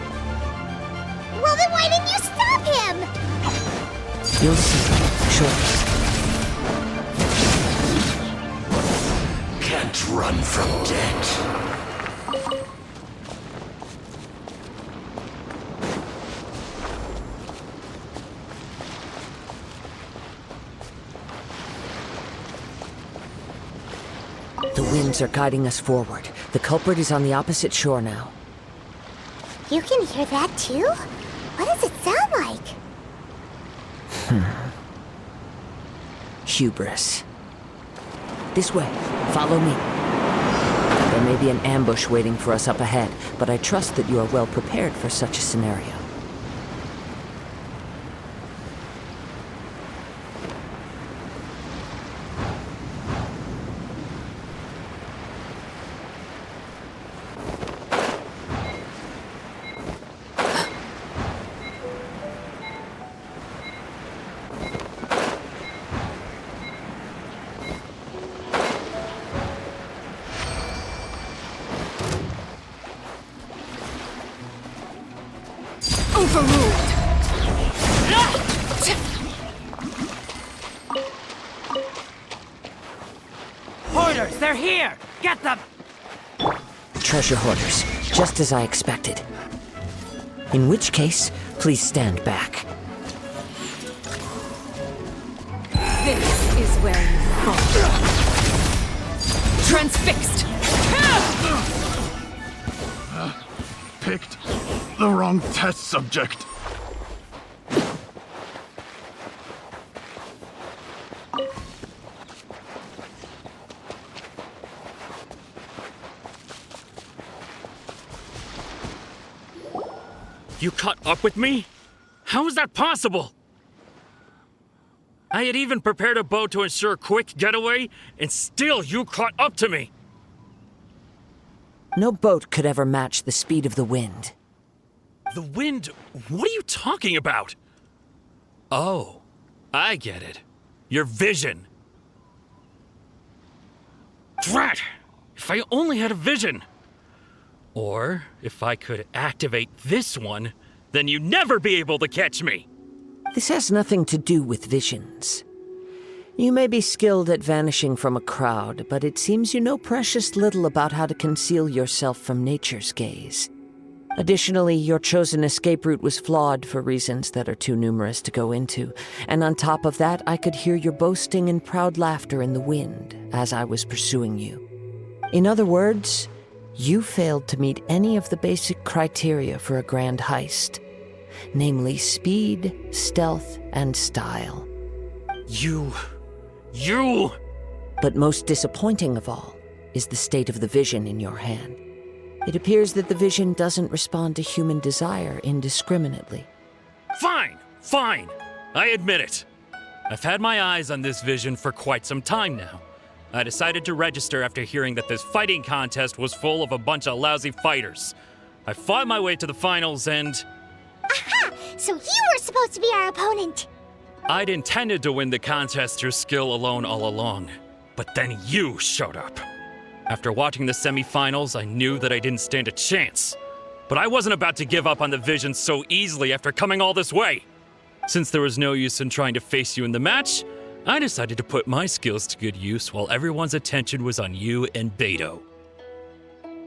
Well, then why didn't you stop him? You'll see shortly. Can't run from death. The winds are guiding us forward. The culprit is on the opposite shore now. You can hear that too? What does it sound like? Hubris. This way. Follow me. There may be an ambush waiting for us up ahead, but I trust that you are well prepared for such a scenario. Hoarders, they're here! Get them! Treasure hoarders, just as I expected. In which case, please stand back. This is where you fall. Transfixed! Picked the wrong test subject. You caught up with me? How is that possible? I had even prepared a boat to ensure a quick getaway, and still you caught up to me. No boat could ever match the speed of the wind. The wind? What are you talking about? Oh, I get it. Your vision. Drat! If I only had a vision! Or, if I could activate this one, then you'd never be able to catch me! This has nothing to do with visions. You may be skilled at vanishing from a crowd, but it seems you know precious little about how to conceal yourself from nature's gaze. Additionally, your chosen escape route was flawed for reasons that are too numerous to go into, and on top of that, I could hear your boasting and proud laughter in the wind as I was pursuing you. In other words, you failed to meet any of the basic criteria for a grand heist, namely speed, stealth, and style. You... But most disappointing of all is the state of the vision in your hand. It appears that the vision doesn't respond to human desire indiscriminately. Fine! I admit it. I've had my eyes on this vision for quite some time now. I decided to register after hearing that this fighting contest was full of a bunch of lousy fighters. I fought my way to the finals and... Aha! So you were supposed to be our opponent! I'd intended to win the contest through skill alone all along. But then you showed up. After watching the semifinals, I knew that I didn't stand a chance. But I wasn't about to give up on the vision so easily after coming all this way. Since there was no use in trying to face you in the match, I decided to put my skills to good use while everyone's attention was on you and Beto.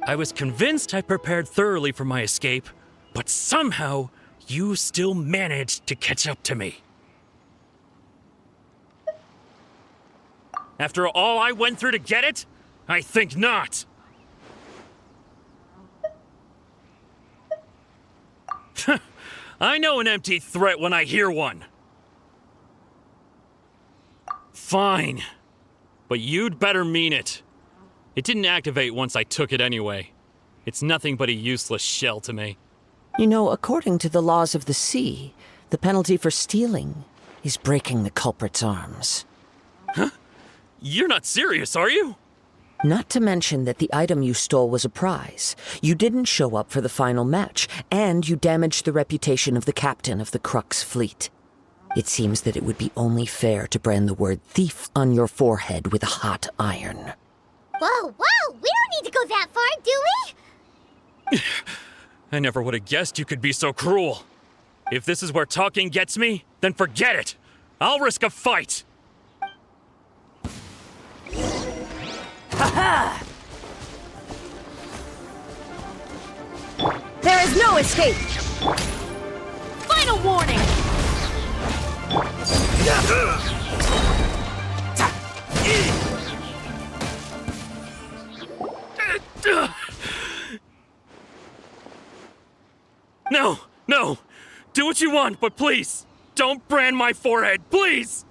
I was convinced I prepared thoroughly for my escape, but somehow you still managed to catch up to me. After all I went through to get it? I think not. I know an empty threat when I hear one. Fine. But you'd better mean it. It didn't activate once I took it anyway. It's nothing but a useless shell to me. You know, according to the laws of the sea, the penalty for stealing is breaking the culprit's arms. Huh? You're not serious, are you? Not to mention that the item you stole was a prize. You didn't show up for the final match, and you damaged the reputation of the captain of the Crux fleet. It seems that it would be only fair to brand the word thief on your forehead with a hot iron. Whoa, we don't need to go that far, do we? I never would have guessed you could be so cruel. If this is where talking gets me, then forget it. I'll risk a fight. Ha-ha! There is no escape! Final warning! No! Do what you want, but please, don't brand my forehead, please!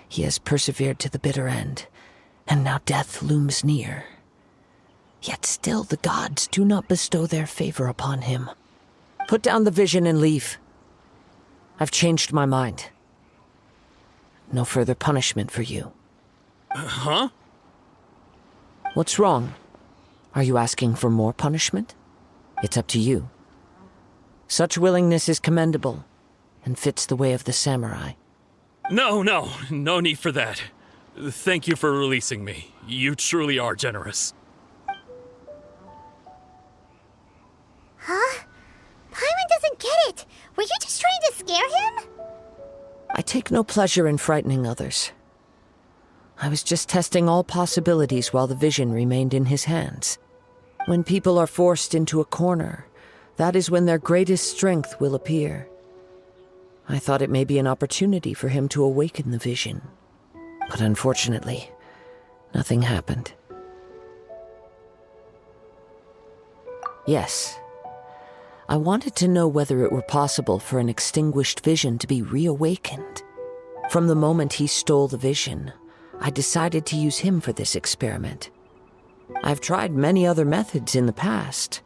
He has persevered to the bitter end, and now death looms near. Yet still the gods do not bestow their favor upon him. Put down the vision and leave. I've changed my mind. No further punishment for you. Huh? What's wrong? Are you asking for more punishment? It's up to you. Such willingness is commendable, and fits the way of the samurai. No need for that. Thank you for releasing me. You truly are generous. Huh? Paimon doesn't get it. Were you just trying to scare him? I take no pleasure in frightening others. I was just testing all possibilities while the vision remained in his hands. When people are forced into a corner, that is when their greatest strength will appear. I thought it may be an opportunity for him to awaken the vision. But unfortunately, nothing happened. Yes, I wanted to know whether it were possible for an extinguished vision to be reawakened. From the moment he stole the vision, I decided to use him for this experiment. I've tried many other methods in the past,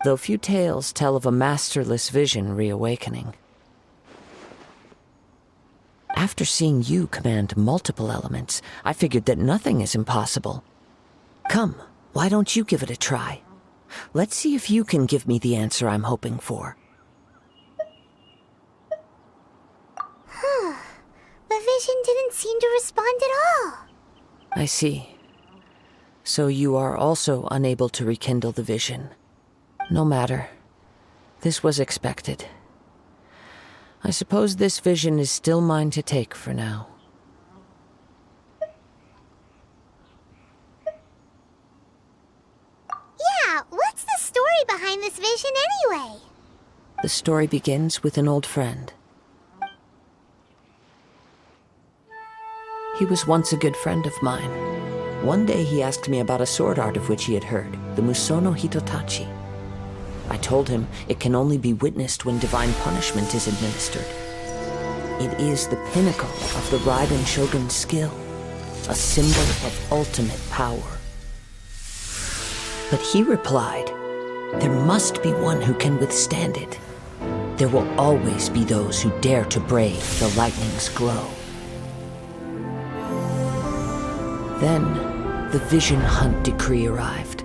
though few tales tell of a masterless vision reawakening. After seeing you command multiple elements, I figured that nothing is impossible. Come, Why don't you give it a try? Let's see if you can give me the answer I'm hoping for. The vision didn't seem to respond at all. I see. So you are also unable to rekindle the vision. No matter. This was expected. I suppose this vision is still mine to take for now. Yeah, what's the story behind this vision anyway? The story begins with an old friend. He was once a good friend of mine. One day he asked me about a sword art of which he had heard, the Musono Hitotachi. I told him it can only be witnessed when divine punishment is administered. It is the pinnacle of the Raiden Shogun's skill, a symbol of ultimate power. But he replied, there must be one who can withstand it. There will always be those who dare to brave the lightning's glow. Then, the Vision Hunt decree arrived.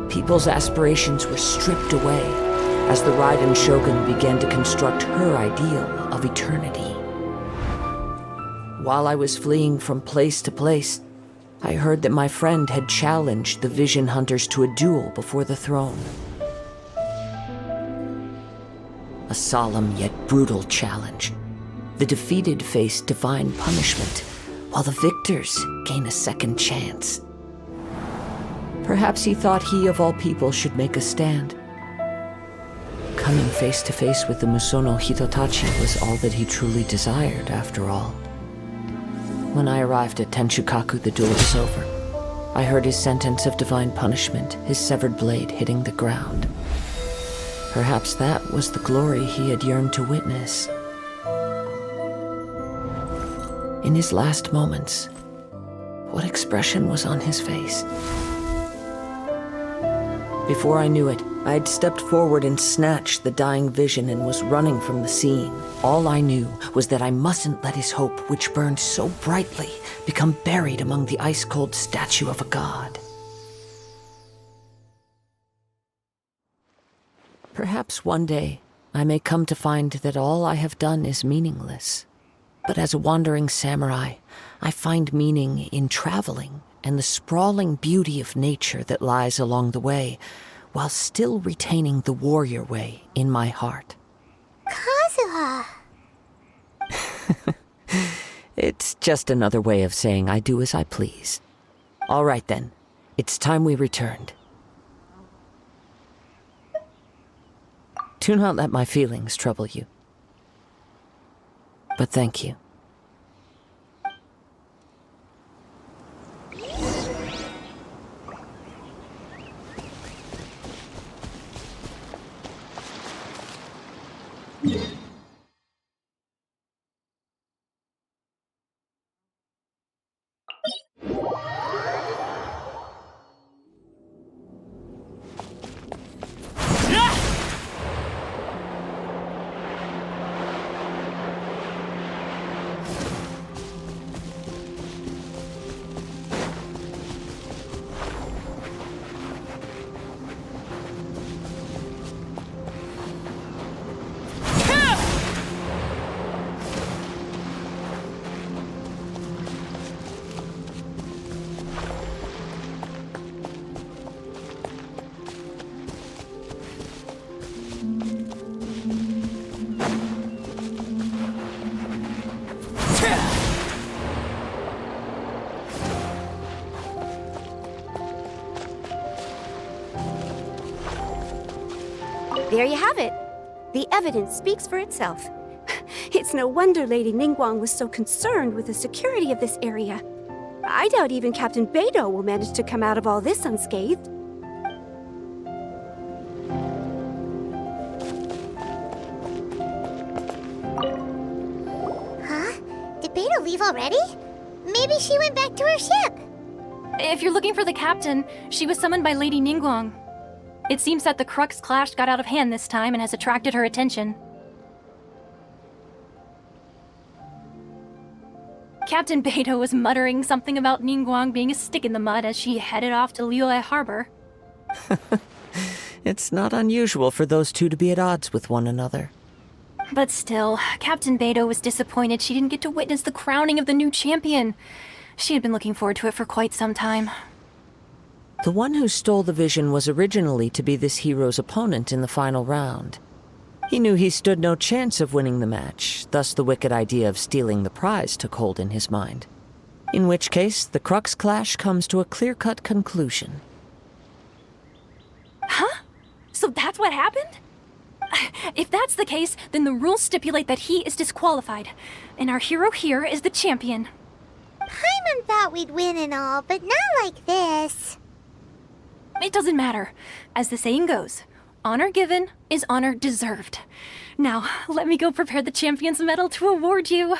People's aspirations were stripped away as the Raiden Shogun began to construct her ideal of eternity. While I was fleeing from place to place, I heard that my friend had challenged the Vision Hunters to a duel before the throne. A solemn yet brutal challenge. The defeated face divine punishment, while the victors gain a second chance. Perhaps he thought he of all people should make a stand. Coming face to face with the Musono Hitotachi was all that he truly desired, after all. When I arrived at Tenshukaku, the duel was over. I heard his sentence of divine punishment, his severed blade hitting the ground. Perhaps that was the glory he had yearned to witness. In his last moments, what expression was on his face? Before I knew it, I had stepped forward and snatched the dying vision and was running from the scene. All I knew was that I mustn't let his hope, which burned so brightly, become buried among the ice-cold statue of a god. Perhaps one day I may come to find that all I have done is meaningless. But as a wandering samurai, I find meaning in traveling and the sprawling beauty of nature that lies along the way, while still retaining the warrior way in my heart. Kazuha! It's just another way of saying I do as I please. All right then, it's time we returned. Do not let my feelings trouble you. But thank you. There you have it. The evidence speaks for itself. It's no wonder Lady Ningguang was so concerned with the security of this area. I doubt even Captain Beidou will manage to come out of all this unscathed. Huh? Did Beidou leave already? Maybe she went back to her ship. If you're looking for the captain, she was summoned by Lady Ningguang. It seems that the Crux Clash got out of hand this time and has attracted her attention. Captain Beidou was muttering something about Ningguang being a stick in the mud as she headed off to Liyue Harbor. It's not unusual for those two to be at odds with one another. But still, Captain Beidou was disappointed she didn't get to witness the crowning of the new champion. She had been looking forward to it for quite some time. The one who stole the vision was originally to be this hero's opponent in the final round. He knew he stood no chance of winning the match, thus the wicked idea of stealing the prize took hold in his mind. In which case, the Crux Clash comes to a clear-cut conclusion. Huh? So that's what happened? If that's the case, then the rules stipulate that he is disqualified, and our hero here is the champion. Paimon thought we'd win and all, but not like this. It doesn't matter. As the saying goes, honor given is honor deserved. Now, let me go prepare the champion's medal to award you.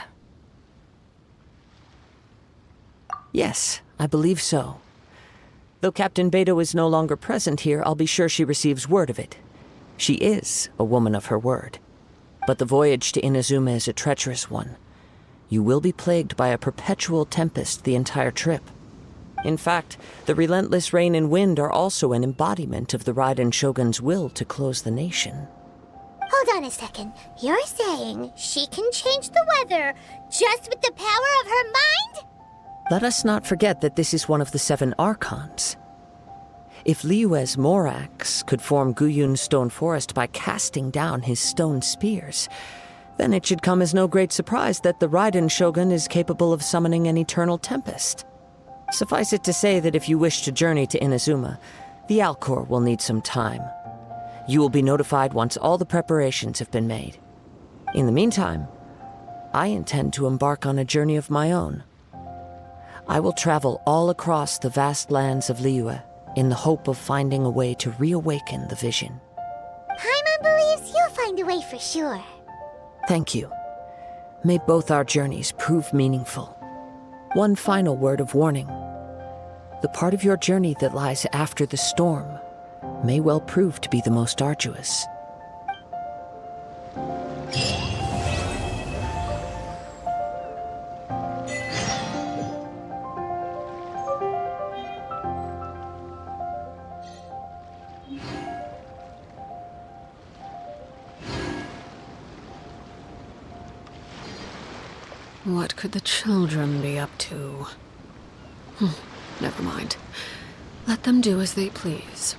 Yes, I believe so. Though Captain Beidou is no longer present here, I'll be sure she receives word of it. She is a woman of her word. But the voyage to Inazuma is a treacherous one. You will be plagued by a perpetual tempest the entire trip. In fact, the relentless rain and wind are also an embodiment of the Raiden Shogun's will to close the nation. Hold on a second. You're saying she can change the weather just with the power of her mind? Let us not forget that this is one of the 7 Archons. If Liyue's Morax could form Guyun's stone forest by casting down his stone spears, then it should come as no great surprise that the Raiden Shogun is capable of summoning an eternal tempest. Suffice it to say that if you wish to journey to Inazuma, the Alcor will need some time. You will be notified once all the preparations have been made. In the meantime, I intend to embark on a journey of my own. I will travel all across the vast lands of Liyue in the hope of finding a way to reawaken the vision. Paimon believes you'll find a way for sure. Thank you. May both our journeys prove meaningful. One final word of warning. The part of your journey that lies after the storm may well prove to be the most arduous. What could the children be up to? Never mind. Let them do as they please.